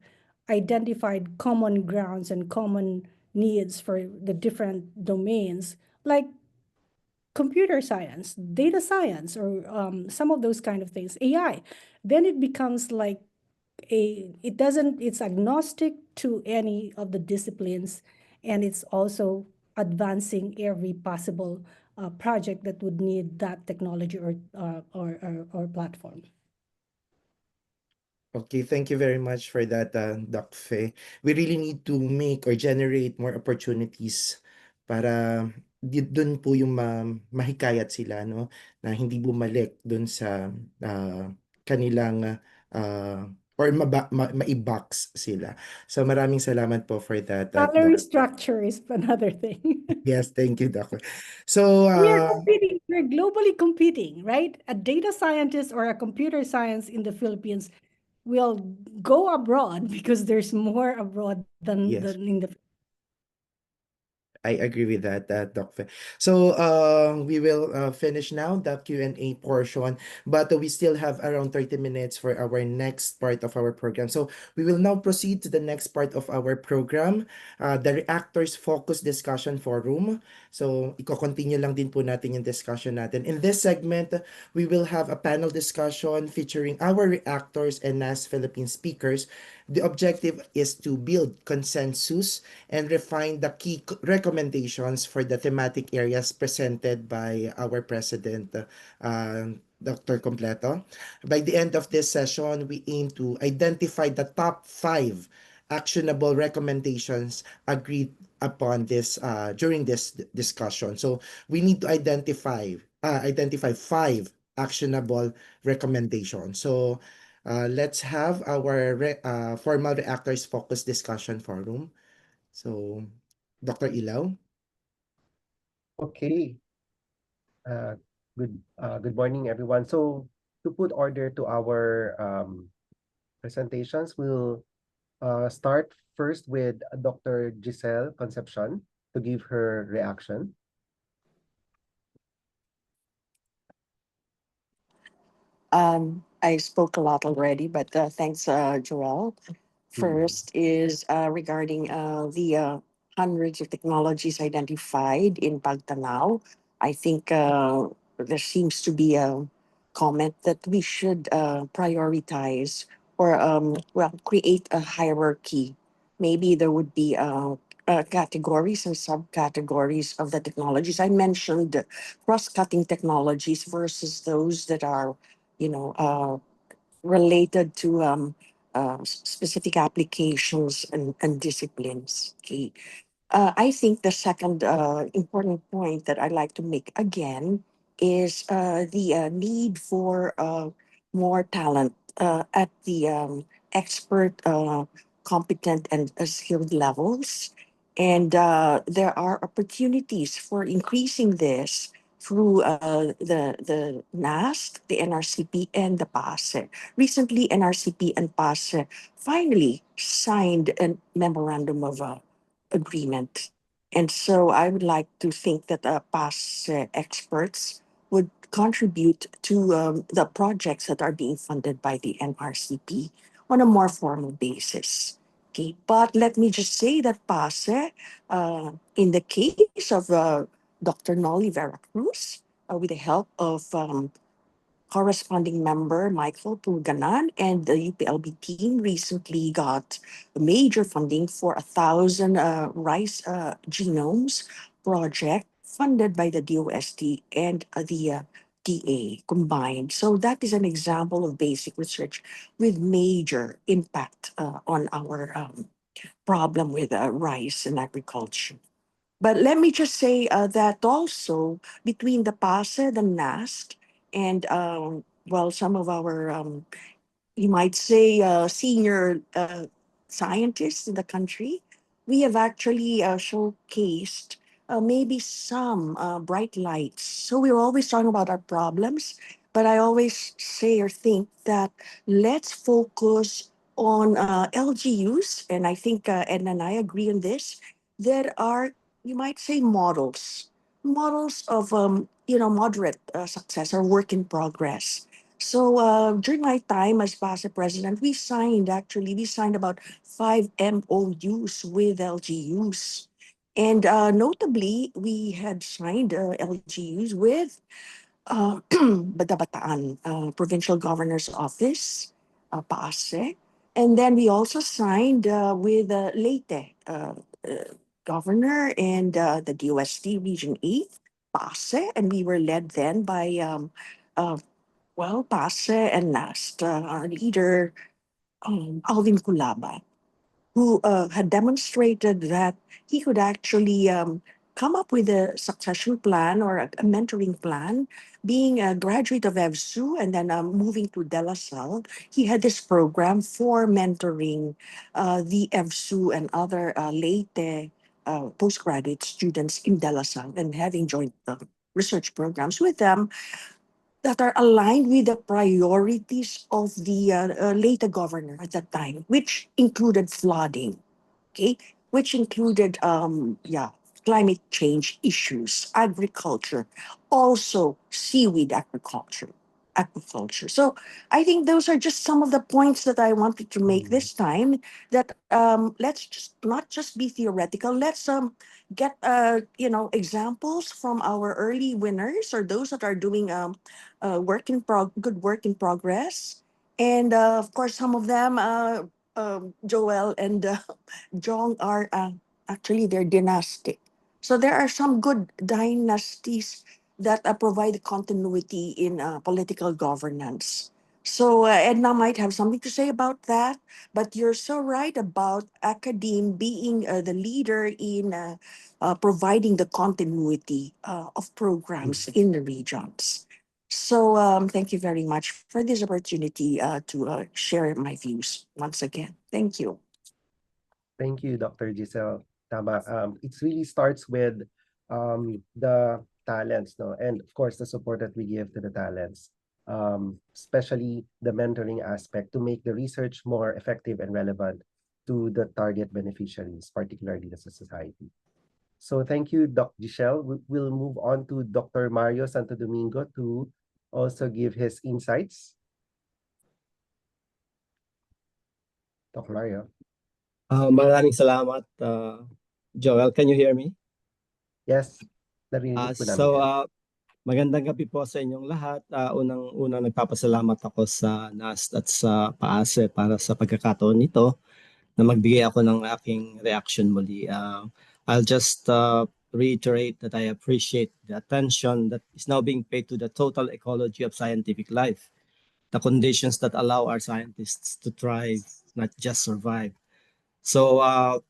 identified common grounds and common needs for the different domains, like computer science, data science, or some of those kind of things, AI, then it becomes like it's agnostic to any of the disciplines, and it's also advancing every possible project that would need that technology or platform. Okay, thank you very much for that, Doc Fe. We really need to make or generate more opportunities para dun po yung mahikayat sila, no? Na hindi bumalik dun sa kanilang or ma-box sila. So maraming salamat po for that, Salary Doc. structure is another thing. Yes, thank you, Doc. So, We are competing, we're globally competing, right? A data scientist or a computer science in the Philippines will go abroad because there's more abroad than yes. in the I agree with that, Doc Fe. So we will finish now the Q&A portion, but we still have around 30 minutes for our next part of our program. So we will now proceed to the next part of our program, the Reactors Focus Discussion Forum. So iko-continue lang din po natin yung discussion natin. In this segment, we will have a panel discussion featuring our reactors and NAST Philippine speakers. The objective is to build consensus and refine the key recommendations for the thematic areas presented by our president, Dr. Completo. By the end of this session, we aim to identify the top 5 actionable recommendations agreed upon this during this discussion. So we need to identify 5 actionable recommendations. So let's have our formal reactors focus discussion forum. So, Dr. Ilaw? Okay. Good morning, everyone. So to put order to our presentations, we'll start first with Dr. Giselle Concepcion to give her reaction. I spoke a lot already, but thanks, Joel. First is regarding the hundreds of technologies identified in PAGTANAW. I think there seems to be a comment that we should prioritize or, well, create a hierarchy. Maybe there would be categories and subcategories of the technologies. I mentioned cross-cutting technologies versus those that are, related to specific applications and disciplines. Okay. I think the second important point that I'd like to make again is the need for more talent at the expert, competent, and skilled levels. And there are opportunities for increasing this through the NAST, the NRCP, and the PAASE. Recently, NRCP and PAASE finally signed a memorandum of agreement. And so I would like to think that past experts would contribute to the projects that are being funded by the NRCP on a more formal basis. Okay, but let me just say that PASE, in the case of Dr. Nolly Veracruz, with the help of corresponding member Michael Pulganan and the UPLB team recently got major funding for 1,000 rice genomes project funded by the DOST and the DA combined. So that is an example of basic research with major impact on our problem with rice and agriculture. But let me just say that also between the PASE, the NAST, and well, some of our you might say, senior scientists in the country, we have actually showcased maybe some bright lights. So we're always talking about our problems, but I always say or think that let's focus on LGUs, and I think Ed and I agree on this, that are, you might say, models of, moderate success or work in progress. So during my time as PASE president, we signed about 5 MOUs with LGUs. And notably, we had signed LGUs with the Bataan Provincial Governor's Office, PASE. And then we also signed with Leyte Governor and the DOST Region 8, PASE. And we were led then by uh, PASE and NAST leader Alvin Kulaba, who had demonstrated that he could actually come up with a succession plan or a mentoring plan. Being a graduate of EVSU and then moving to De La Salle, he had this program for mentoring the EVSU and other Leyte postgraduate students in De La Salle, and having joined research programs with them that are aligned with the priorities of the later governor at that time, which included flooding, okay, which included climate change issues, agriculture, also seaweed agriculture. So I think those are just some of the points that I wanted to make this time. That let's just not just be theoretical. Let's get examples from our early winners or those that are doing good work in progress, and of course some of them, Joel and Jong, are actually they're dynastic. So there are some good dynasties that provide continuity in political governance. So Edna might have something to say about that, but you're so right about academe being the leader in providing the continuity of programs in the regions. So thank you very much for this opportunity to share my views once again. Thank you. Thank you, Dr. Giselle. Tama. It really starts with the talents, no, and of course the support that we give to the talents, especially the mentoring aspect to make the research more effective and relevant to the target beneficiaries, particularly the society. So thank you, Dr. Giselle. We'll move on to Dr. Mario Santo Domingo to also give his insights. Dr. Mario. Maraming salamat, Joel. Can you hear me? Yes, narinig po namin. So, magandang gabi po sa inyong lahat. Unang-unang nagpapasalamat ako sa NAST at sa PAASE para sa pagkakataon nito na magbigay ako ng aking reaction muli. I'll just reiterate that I appreciate the attention that is now being paid to the total ecology of scientific life, the conditions that allow our scientists to thrive, not just survive. So I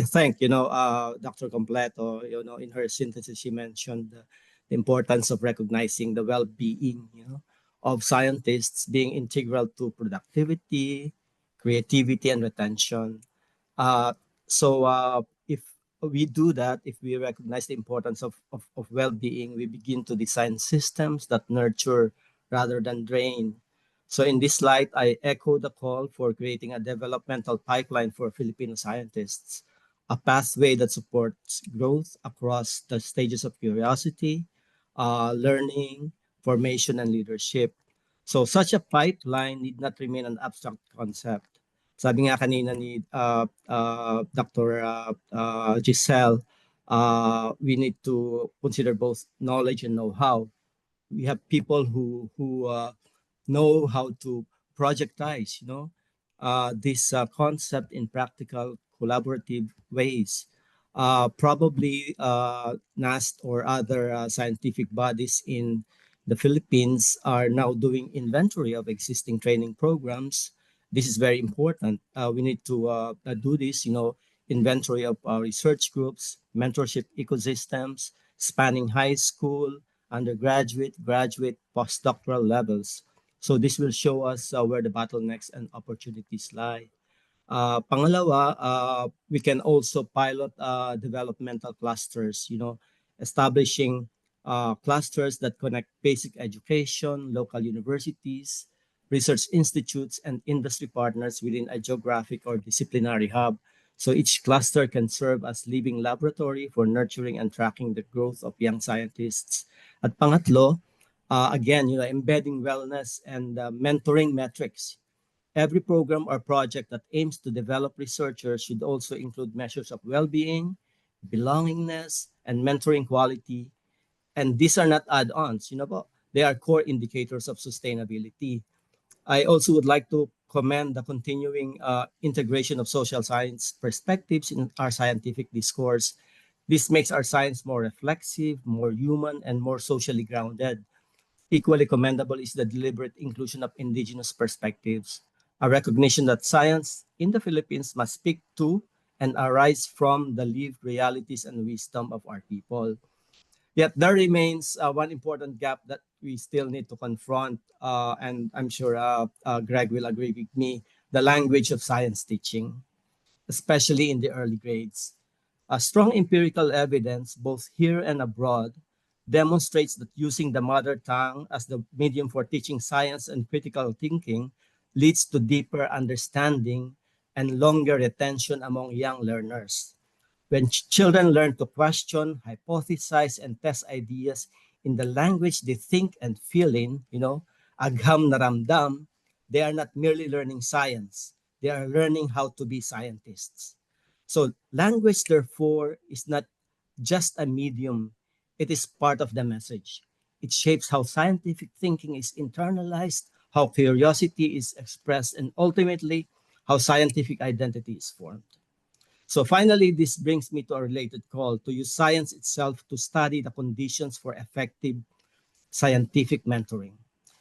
thank Dr. Completo. In her synthesis, she mentioned the importance of recognizing the well-being of scientists being integral to productivity, creativity, and retention. So if we do that, if we recognize the importance of well-being, we begin to design systems that nurture rather than drain. So in this light, I echo the call for creating a developmental pipeline for Filipino scientists, a pathway that supports growth across the stages of curiosity, learning, formation, and leadership. So such a pipeline need not remain an abstract concept. Sabi nga kanina ni Dr. Giselle, we need to consider both knowledge and know-how. We have people who know how to projectize, this concept in practical, collaborative ways. Probably NAST or other scientific bodies in the Philippines are now doing inventory of existing training programs. This is very important. We need to do this, inventory of our research groups, mentorship ecosystems, spanning high school, undergraduate, graduate, postdoctoral levels. So this will show us where the bottlenecks and opportunities lie. Pangalawa, we can also pilot developmental clusters, establishing clusters that connect basic education, local universities, research institutes, and industry partners within a geographic or disciplinary hub. So each cluster can serve as living laboratory for nurturing and tracking the growth of young scientists. At pangatlo, again, embedding wellness and mentoring metrics. Every program or project that aims to develop researchers should also include measures of well-being, belongingness, and mentoring quality. And these are not add-ons, but they are core indicators of sustainability. I also would like to commend the continuing integration of social science perspectives in our scientific discourse. This makes our science more reflexive, more human, and more socially grounded. Equally commendable is the deliberate inclusion of indigenous perspectives, a recognition that science in the Philippines must speak to and arise from the lived realities and wisdom of our people. Yet there remains one important gap that we still need to confront, and I'm sure Greg will agree with me, the language of science teaching, especially in the early grades. A strong empirical evidence, both here and abroad, demonstrates that using the mother tongue as the medium for teaching science and critical thinking leads to deeper understanding and longer retention among young learners. When children learn to question, hypothesize, and test ideas in the language they think and feel in, agham naramdam, they are not merely learning science, they are learning how to be scientists. So language, therefore, is not just a medium, it is part of the message. It shapes how scientific thinking is internalized, how curiosity is expressed, and ultimately, how scientific identity is formed. So finally, this brings me to a related call to use science itself to study the conditions for effective scientific mentoring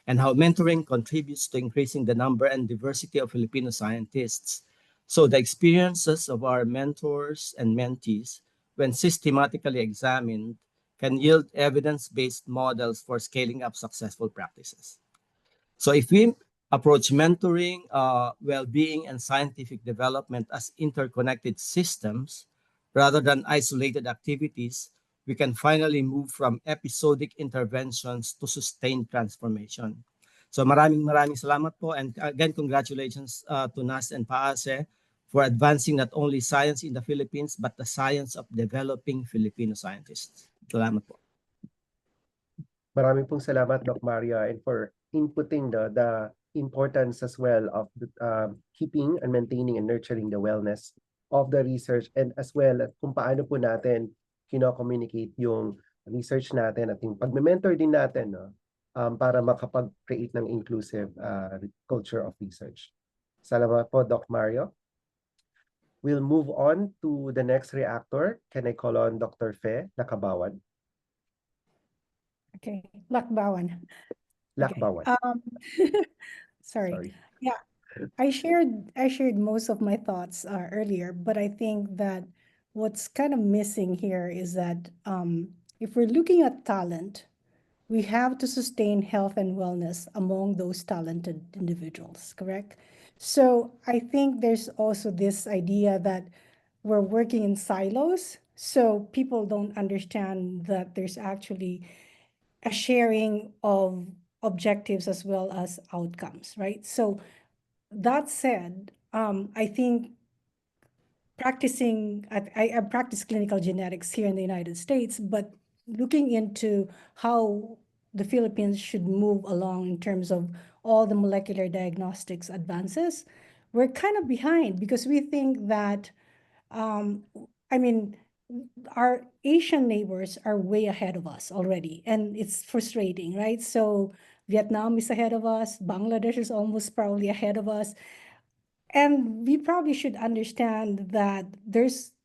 and how mentoring contributes to increasing the number and diversity of Filipino scientists. So the experiences of our mentors and mentees, when systematically examined, can yield evidence-based models for scaling up successful practices. So if we approach mentoring, well-being, and scientific development as interconnected systems rather than isolated activities, we can finally move from episodic interventions to sustained transformation. So maraming salamat po, and again, congratulations to NAST and PAASE for advancing not only science in the Philippines, but the science of developing Filipino scientists. Salamat po. Maraming pong salamat, Doc Maria, and for inputting the importance as well of keeping and maintaining and nurturing the wellness of the research, and as well at kung paano po natin kino-communicate yung research natin at yung pag-mentor din natin, para makapag-create ng inclusive culture of research. Salamat po, Doc Mario. We'll move on to the next reactor. Can I call on Dr. Fe Lakabawan? Okay, Lakbawan. Lakbawan. Sorry. Yeah, I shared most of my thoughts earlier, but I think that what's kind of missing here is that if we're looking at talent, we have to sustain health and wellness among those talented individuals, correct? So I think there's also this idea that we're working in silos, so people don't understand that there's actually a sharing of objectives as well as outcomes, right? So that said, I think I practice clinical genetics here in the United States, but looking into how the Philippines should move along in terms of all the molecular diagnostics advances, we're kind of behind because we think that, I mean, our Asian neighbors are way ahead of us already, and it's frustrating, right? So Vietnam is ahead of us, Bangladesh is almost probably ahead of us. And we probably should understand that there's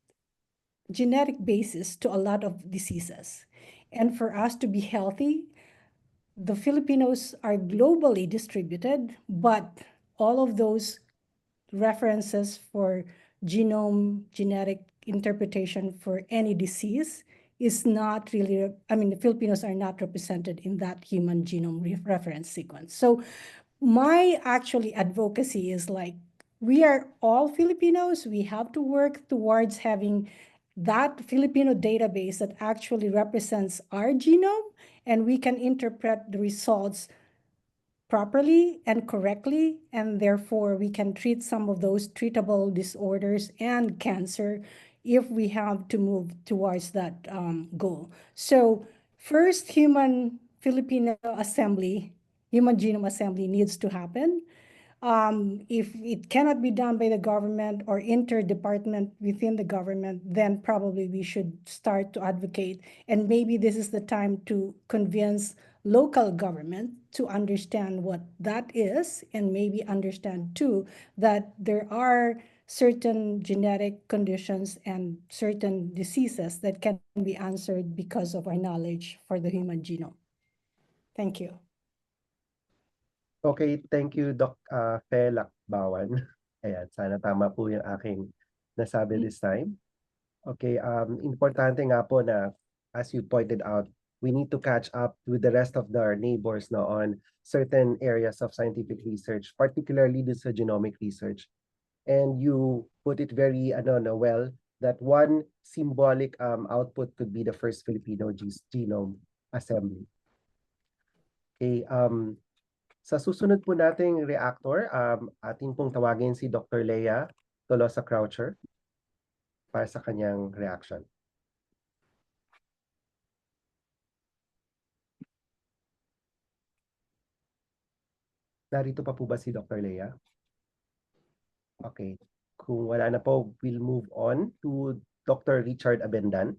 genetic basis to a lot of diseases. And for us to be healthy, the Filipinos are globally distributed, but all of those references for genome genetic interpretation for any disease is not really, I mean, the Filipinos are not represented in that human genome reference sequence. So my actually advocacy is like, we are all Filipinos. We have to work towards having that Filipino database that actually represents our genome, and we can interpret the results properly and correctly, and therefore we can treat some of those treatable disorders and cancer if we have to move towards that goal. So first, human Filipino assembly, human genome assembly needs to happen. If it cannot be done by the government or interdepartment within the government, then probably we should start to advocate. And maybe this is the time to convince local government to understand what that is, and maybe understand too that there are certain genetic conditions and certain diseases that can be answered because of our knowledge for the human genome. Thank you. Okay, thank you, Doc Fe Lakbawan. Ayan, sana tama po yung aking nasabi this time. Okay, importante nga po na, as you pointed out, we need to catch up with the rest of our neighbors now on certain areas of scientific research, particularly this genomic research. And you put it very well, that one symbolic output could be the first Filipino genome assembly. Okay, sa susunod po nating reactor, atin pong tawagin si Dr. Leia Tolosa Croucher para sa kanyang reaction. Narito pa po ba si Dr. Leia? Okay. Kung wala na po, we'll move on to Dr. Richard Abendan.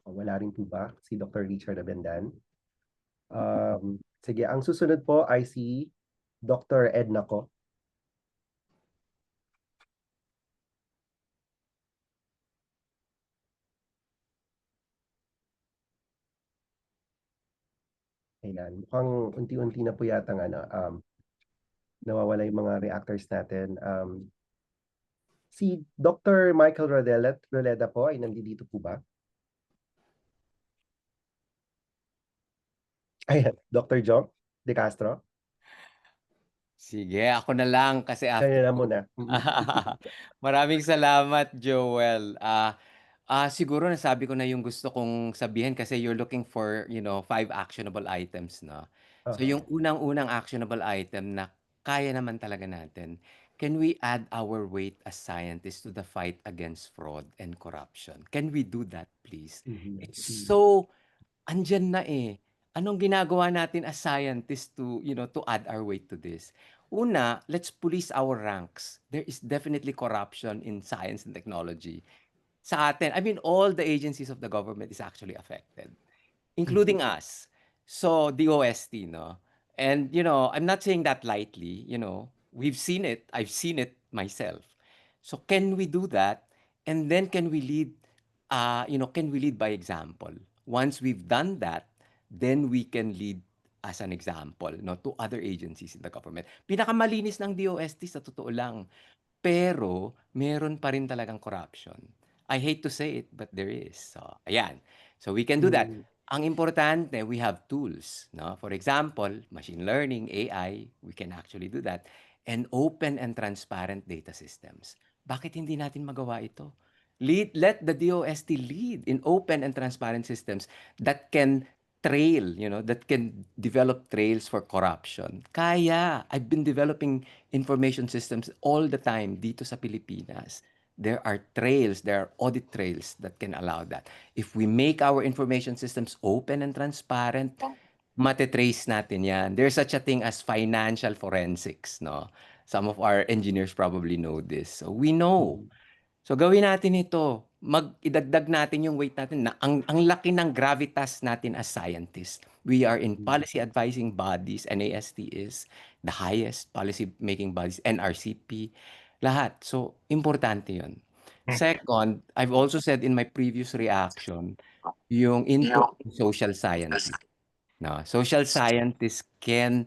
Wala rin po ba si Dr. Richard Abendan? Sige, ang susunod po ay si Dr. Edna ko. Ayan, mukhang unti-unti na po yata nawawala yung mga reactors natin. Si Dr. Michael Roleda po ay nandito po ba? Ayan, Dr. Jong De Castro. Sige, ako na lang kasi after Kaya na muna. Maraming salamat, Joel. Siguro nasabi ko na yung gusto kong sabihin kasi you're looking for, 5 actionable items, no? So yung unang-unang actionable item na kaya naman talaga natin, can we add our weight as scientists to the fight against fraud and corruption? Can we do that, please? It's so andyan na eh. Anong ginagawa natin as scientists to, to add our weight to this? Una, let's police our ranks. There is definitely corruption in science and technology. Sa atin, I mean, all the agencies of the government is actually affected, including us. So, the OST, no? And, I'm not saying that lightly, we've seen it. I've seen it myself. So, can we do that? And then can we lead, by example? Once we've done that, then we can lead as an example, no, to other agencies in the government. Pinakamalinis ng DOST sa totoo lang. Pero meron pa rin talagang corruption. I hate to say it, but there is. So, ayan. So we can do that. Ang importante, we have tools, no? For example, machine learning, AI, we can actually do that. And open and transparent data systems. Bakit hindi natin magawa ito? Let the DOST lead in open and transparent systems that can that can develop trails for corruption. Kaya, I've been developing information systems all the time dito sa Pilipinas. There are trails, there are audit trails that can allow that. If we make our information systems open and transparent, matetrace natin yan. There's such a thing as financial forensics, no? Some of our engineers probably know this. So we know. So gawin natin ito. Idagdag natin yung weight natin na ang laki ng gravitas natin as scientists. We are in policy advising bodies. NAST is the highest policy making bodies. NRCP. Lahat. So, importante yun. Second, I've also said in my previous reaction, yung input ng social scientists. No, social scientists, can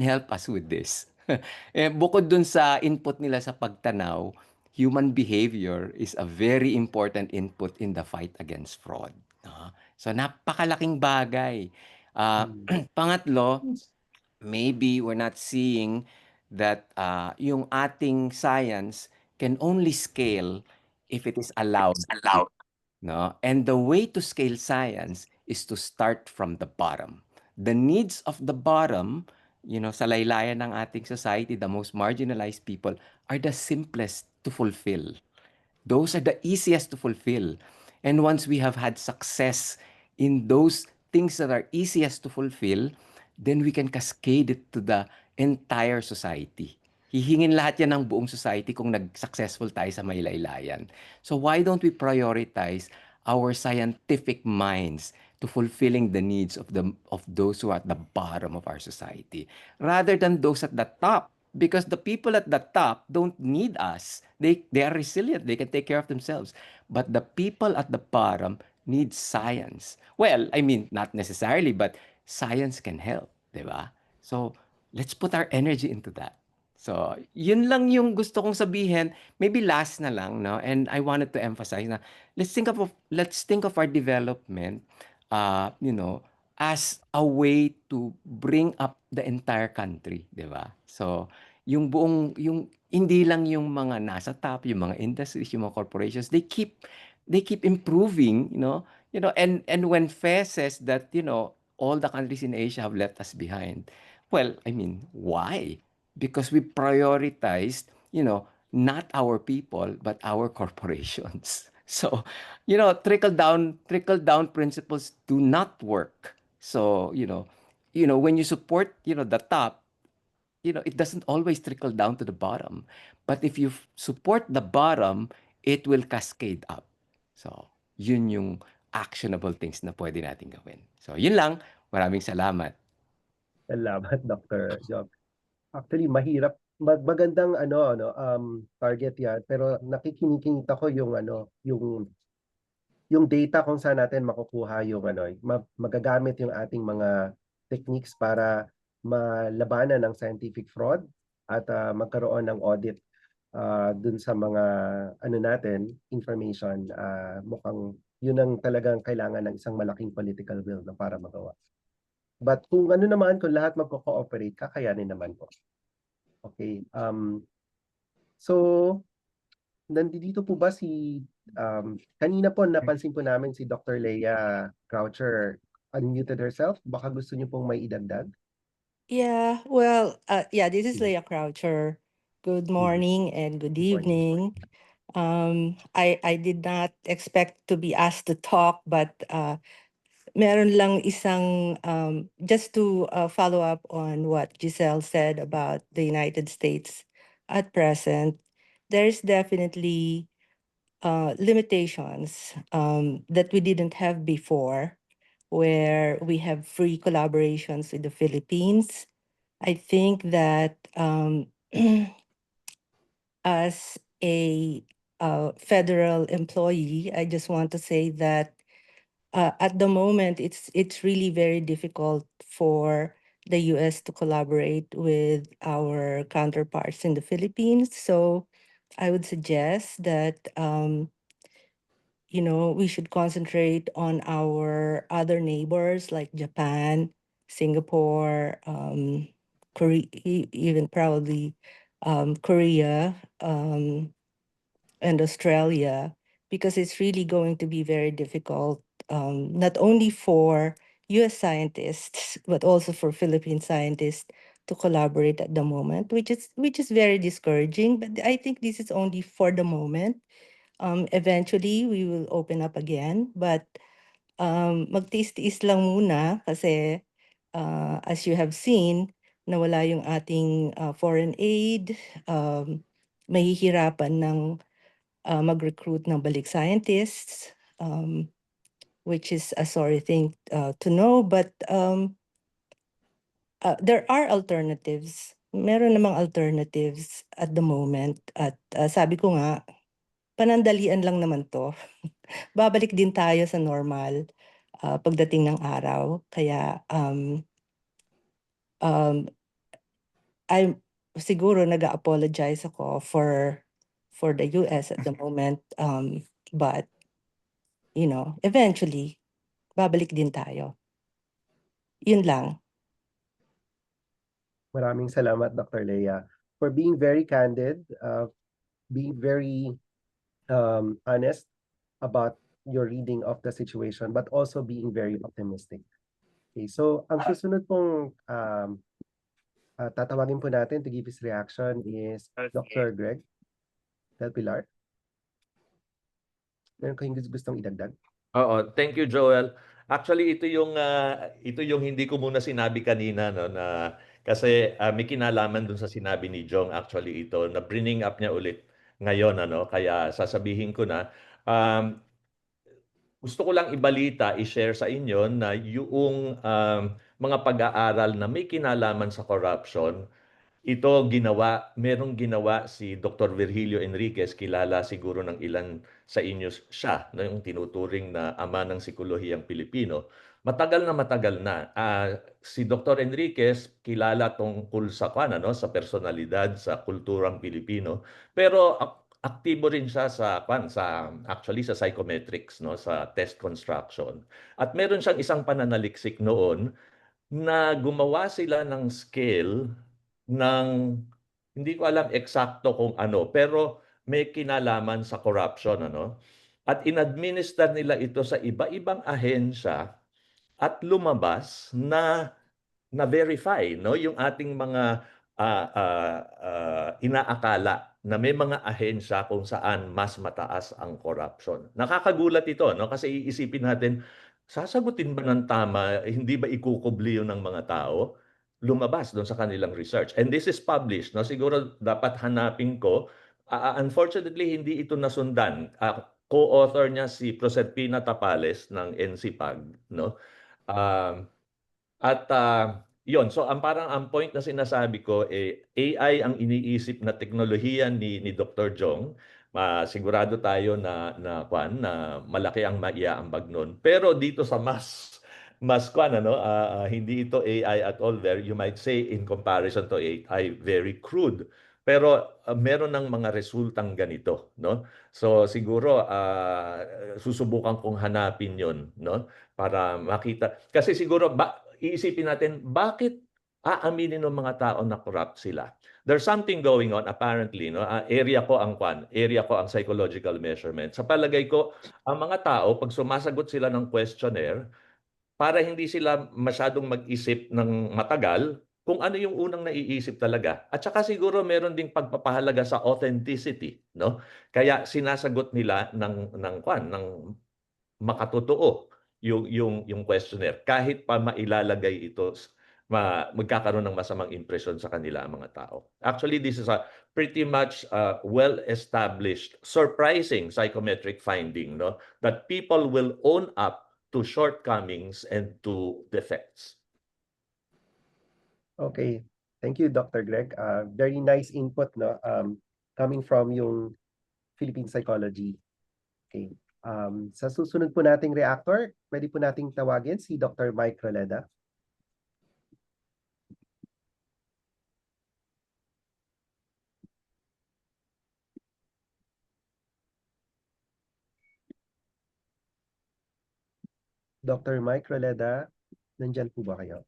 help us with this. Bukod dun sa input nila sa pagtanaw, human behavior is a very important input in the fight against fraud. No? So napakalaking bagay. Pangatlo, maybe we're not seeing that yung ating science can only scale if it is allowed to. No? And the way to scale science is to start from the bottom. The needs of the bottom, sa laylayan ng ating society, the most marginalized people, are the simplest to fulfill. Those are the easiest to fulfill. And once we have had success in those things that are easiest to fulfill, then we can cascade it to the entire society. Hihingin lahat yan ng buong society kung nag-successful tayo sa may laylayan. So why don't we prioritize our scientific minds to fulfilling the needs of those who are at the bottom of our society rather than those at the top? Because the people at the top don't need us. They are resilient. They can take care of themselves. But the people at the bottom need science. Well, I mean, not necessarily, but science can help, di ba? So, let's put our energy into that. So, yun lang yung gusto kong sabihin. Maybe last na lang, no? And I wanted to emphasize na let's think of our development, as a way to bring up the entire country, 'di ba? So, yung hindi lang yung mga nasa top, yung mga industries, yung mga corporations, they keep improving, and when FAIR says that, all the countries in Asia have left us behind. Well, I mean, why? Because we prioritized, not our people, but our corporations. So, trickle down principles do not work. So, when you support, the top, it doesn't always trickle down to the bottom. But if you support the bottom, it will cascade up. So, yun yung actionable things na pwede natin gawin. So, yun lang. Maraming salamat. Salamat, Dr. Job. Actually, mahirap. Magandang target yan. Pero nakikinikita ko yung data kung saan natin makukuha yung magagamit yung ating mga techniques para malabanan ng scientific fraud at magkaroon ng audit dun sa mga natin information. Mukhang yun ang talagang kailangan ng isang malaking political will na para magawa. But kung kung lahat magko-cooperate, kakayanin naman po. Okay. So, nandito po ba kanina po napansin po namin si Dr. Leia Croucher unmuted herself. Baka gusto niyo pong may idagdag? Yeah, well, this is Leah Croucher. Good morning and good evening. I did not expect to be asked to talk, but meron lang isang, just to follow up on what Giselle said about the United States at present, there's definitely limitations that we didn't have before, where we have free collaborations with the Philippines. I think that as a federal employee, I just want to say that at the moment, it's really very difficult for the U.S. to collaborate with our counterparts in the Philippines. So I would suggest that we should concentrate on our other neighbors like Japan, Singapore, even probably Korea, and Australia, because it's really going to be very difficult, not only for US scientists, but also for Philippine scientists to collaborate at the moment, which is very discouraging. But I think this is only for the moment. Eventually, we will open up again, but magtiis-tiis lang muna kasi as you have seen, nawala yung ating foreign aid, mahihirapan ng mag-recruit ng balik scientists, which is a sorry thing to know, but there are alternatives meron namang alternatives at the moment at sabi ko nga, panandalian lang naman 'to. Babalik din tayo sa normal pagdating ng araw. Kaya I'm siguro nag-a-apologize ako for the US at the moment, but eventually babalik din tayo. Yun lang. Maraming salamat, Dr. Leia, for being very candid, being very honest about your reading of the situation, but also being very optimistic. Okay, so ang susunod pong tatawagin po natin to give his reaction is Dr. Greg Del Pilar. Meron kayong gustong idagdag? Oo, thank you, Joel. Actually, ito yung hindi ko muna sinabi kanina, no, na kasi may kinalaman dun sa sinabi ni Jong, actually ito na bringing up niya ulit ngayon, ano, kaya sasabihin ko na gusto ko lang ibalita, i-share sa inyo na yung mga pag-aaral na may kinalaman sa corruption, ito merong ginawa si Dr. Virgilio Enriquez, kilala siguro ng ilan sa inyo siya, no, yung tinuturing na ama ng psikolohiyang Pilipino. Matagal na. Si Dr. Enriquez, kilala tungkol sa sa personalidad, sa kulturang Pilipino. Pero aktibo rin siya actually sa psychometrics, no, sa test construction. At meron siyang isang pananaliksik noon na gumawa sila ng scale ng, hindi ko alam eksakto kung ano, pero may kinalaman sa corruption, ano? At in-administer nila ito sa iba-ibang ahensya at lumabas na verify, no, yung ating mga inaakala na may mga ahensya kung saan mas mataas ang corruption. Nakakagulat ito, no, kasi iisipin natin, sasagutin ba ng tama, hindi ba ikukubli yun ng mga tao? Lumabas doon sa kanilang research. And this is published, no? Siguro dapat hanapin ko. Unfortunately, hindi ito nasundan. Co-author niya si Proserpina Tapales ng NCPAG, no? Yun, so ang point na sinasabi ko, AI ang iniisip na teknolohiya ni Dr. Jong. Sigurado tayo na malaki ang maiaambag nun. Pero dito sa hindi ito AI at all there. You might say in comparison to AI, very crude. Pero meron ng mga resultang ganito, no? So siguro susubukan kong hanapin 'yon, no? Para makita. Kasi siguro iisipin natin, bakit aaminin ng mga tao na corrupt sila? There's something going on apparently, no? Area ko ang psychological measurement. Sa palagay ko, ang mga tao pag sumasagot sila ng questionnaire, para hindi sila masyadong mag-isip ng matagal, kung ano yung unang naiisip talaga. At saka siguro meron ding pagpapahalaga sa authenticity, no? Kaya sinasagot nila ng makatotoo yung questionnaire, kahit pa mailalagay ito magkakaroon ng masamang impresyon sa kanila ang mga tao. Actually, this is a pretty much well-established, surprising psychometric finding, no, that people will own up to shortcomings and to defects. Okay. Thank you, Dr. Greg. Very nice input, no? Coming from yung Philippine psychology. Okay. Sa susunod po nating reactor, pwede po nating tawagin si Dr. Mike Roleda. Dr. Mike Roleda, nandyan po ba kayo?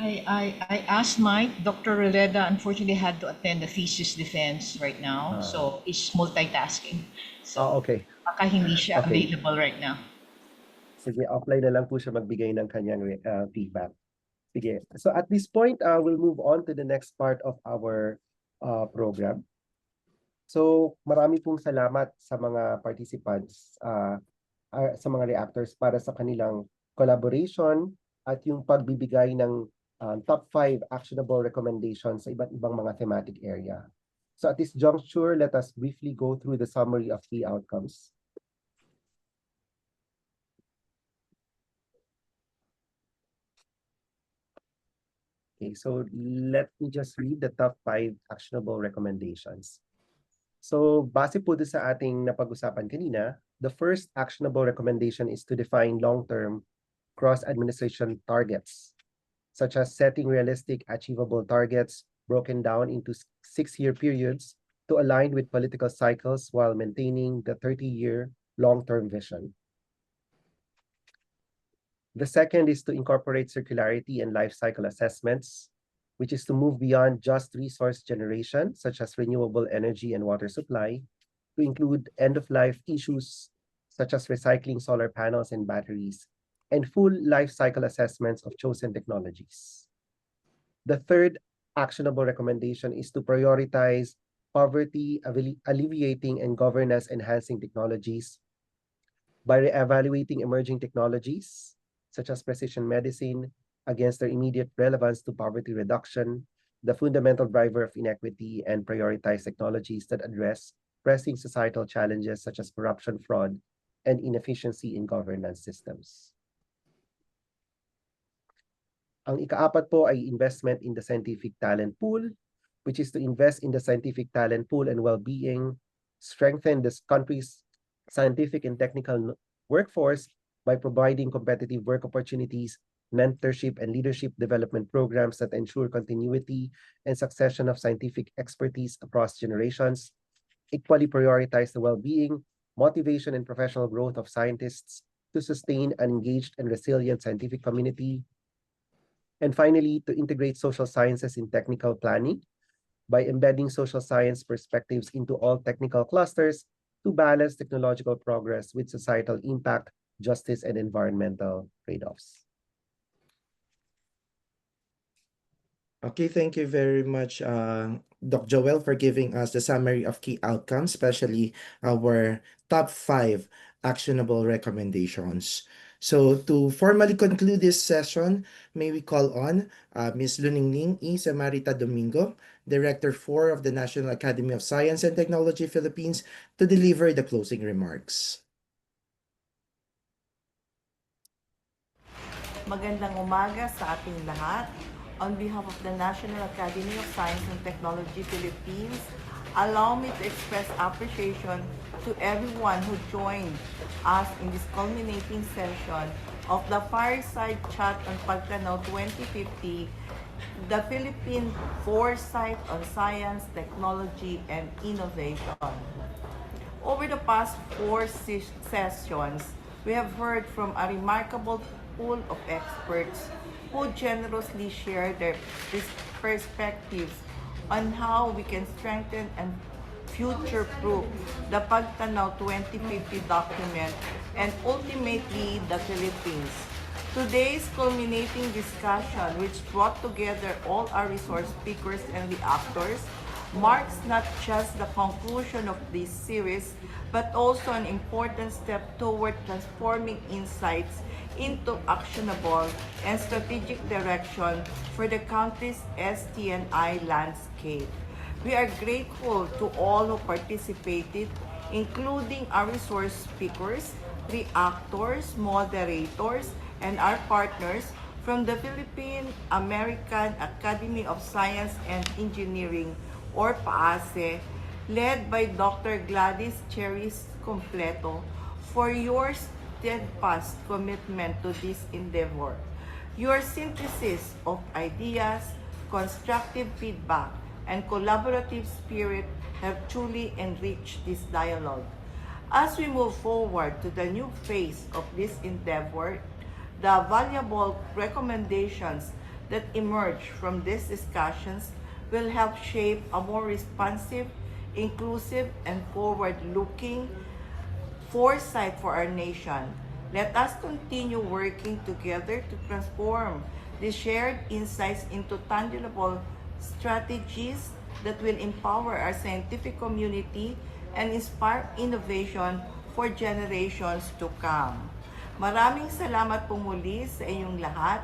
I asked Mike. Dr. Roleda unfortunately had to attend the thesis defense right now, so he's multitasking. So okay. Baka hindi siya available right now. Sige, offline na lang po siya magbigay ng kanyang feedback. Sige. So at this point, we'll move on to the next part of our program. So marami pong salamat sa mga participants, sa mga reactors para sa kanilang collaboration at yung pagbibigay ng top 5 actionable recommendations sa iba't ibang mga thematic area. So at this juncture, let us briefly go through the summary of key outcomes. Okay, so let me just read the top 5 actionable recommendations. So, base po doon sa ating napag-usapan kanina, the first actionable recommendation is to define long-term cross-administration targets, such as setting realistic, achievable targets broken down into 6-year periods to align with political cycles while maintaining the 30-year long-term vision. The second is to incorporate circularity and life cycle assessments, which is to move beyond just resource generation, such as renewable energy and water supply, to include end-of-life issues, such as recycling solar panels and batteries, and full life cycle assessments of chosen technologies. The third actionable recommendation is to prioritize poverty alleviating and governance enhancing technologies by re-evaluating emerging technologies, such as precision medicine, against their immediate relevance to poverty reduction, the fundamental driver of inequity, and prioritize technologies that address pressing societal challenges such as corruption, fraud, and inefficiency in governance systems. Ang ikaapat po ay investment in the scientific talent pool, which is to invest in the scientific talent pool and well-being, strengthen this country's scientific and technical workforce by providing competitive work opportunities, mentorship, and leadership development programs that ensure continuity and succession of scientific expertise across generations, equally prioritize the well-being, motivation, and professional growth of scientists to sustain an engaged and resilient scientific community, and finally, to integrate social sciences in technical planning by embedding social science perspectives into all technical clusters to balance technological progress with societal impact, justice, and environmental trade-offs. Okay, thank you very much, Doc Joel, for giving us the summary of key outcomes, especially our top 5 actionable recommendations. So to formally conclude this session, may we call on Ms. Luningning E. Samarita Domingo, Director 4 of the National Academy of Science and Technology Philippines, to deliver the closing remarks. Magandang umaga sa ating lahat. On behalf of the National Academy of Science and Technology Philippines, allow me to express appreciation to everyone who joined us in this culminating session of the Fireside Chat on PAGTANAW 2050, the Philippine Foresight on Science, Technology, and Innovation. Over the past 4 sessions, we have heard from a remarkable pool of experts who generously share their perspectives on how we can strengthen and future-proof the PAGTANAW 2050 document and ultimately the Philippines. Today's culminating discussion, which brought together all our resource speakers and reactors, marks not just the conclusion of this series, but also an important step toward transforming insights into actionable and strategic direction for the country's ST&I landscape. We are grateful to all who participated, including our resource speakers, reactors, moderators, and our partners from the Philippine American Academy of Science and Engineering, or PAASE, led by Dr. Gladys Cheris Completo, for your steadfast commitment to this endeavor. Your synthesis of ideas, constructive feedback, and collaborative spirit have truly enriched this dialogue. As we move forward to the new phase of this endeavor, the valuable recommendations that emerge from these discussions will help shape a more responsive, inclusive, and forward-looking foresight for our nation. Let us continue working together to transform these shared insights into tangible strategies that will empower our scientific community and inspire innovation for generations to come. Maraming salamat po muli sa inyong lahat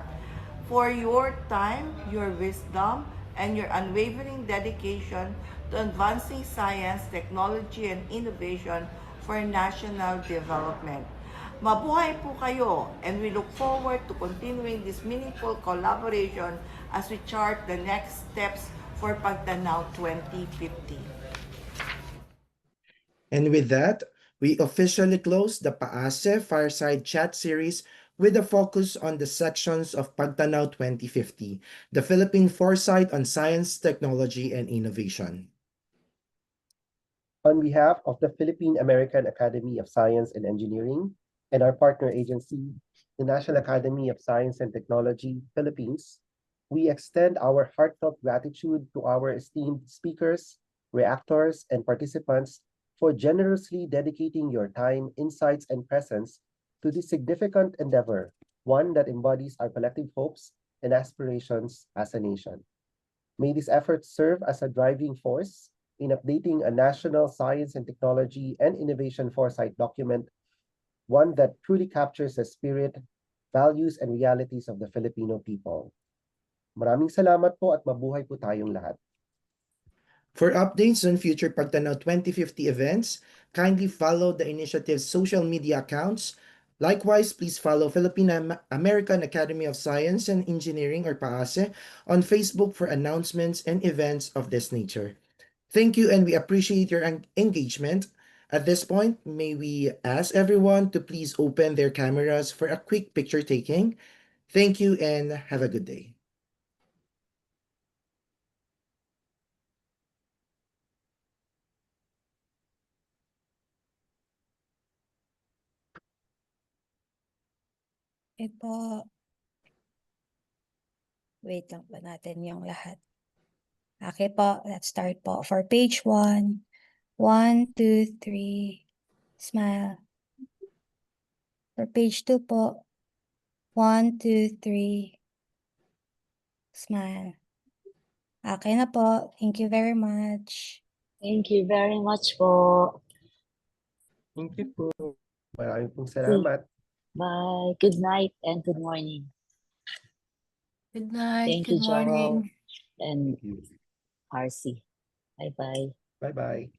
for your time, your wisdom, and your unwavering dedication to advancing science, technology, and innovation for national development. Mabuhay po kayo, and we look forward to continuing this meaningful collaboration as we chart the next steps for PAGTANAW 2050. And with that, we officially close the PAASE Fireside Chat series with a focus on the sections of PAGTANAW 2050, the Philippine Foresight on Science, Technology, and Innovation. On behalf of the Philippine American Academy of Science and Engineering and our partner agency, the National Academy of Science and Technology, Philippines, we extend our heartfelt gratitude to our esteemed speakers, reactors, and participants for generously dedicating your time, insights, and presence to this significant endeavor, one that embodies our collective hopes and aspirations as a nation. May this effort serve as a driving force in updating a national science and technology and innovation foresight document, one that truly captures the spirit, values, and realities of the Filipino people. Maraming salamat po at mabuhay po tayong lahat. For updates on future PAGTANAW 2050 events, kindly follow the initiative's social media accounts. Likewise, please follow Philippine American Academy of Science and Engineering, or PAASE, on Facebook for announcements and events of this nature. Thank you, and we appreciate your engagement. At this point, may we ask everyone to please open their cameras for a quick picture taking. Thank you and have a good day. Ito. Wait lang pa natin yung lahat. Okay po, let's start po. For page 1, 1, 2, 3, smile. For page 2 po, 1, 2, 3, smile. Okay na po. Thank you very much. Thank you very much po. Thank you po. Maraming pong salamat. Bye. Good night and good morning. Good night. Thank Good you, Joel morning. and Thank you. RC. Bye-bye. Bye-bye.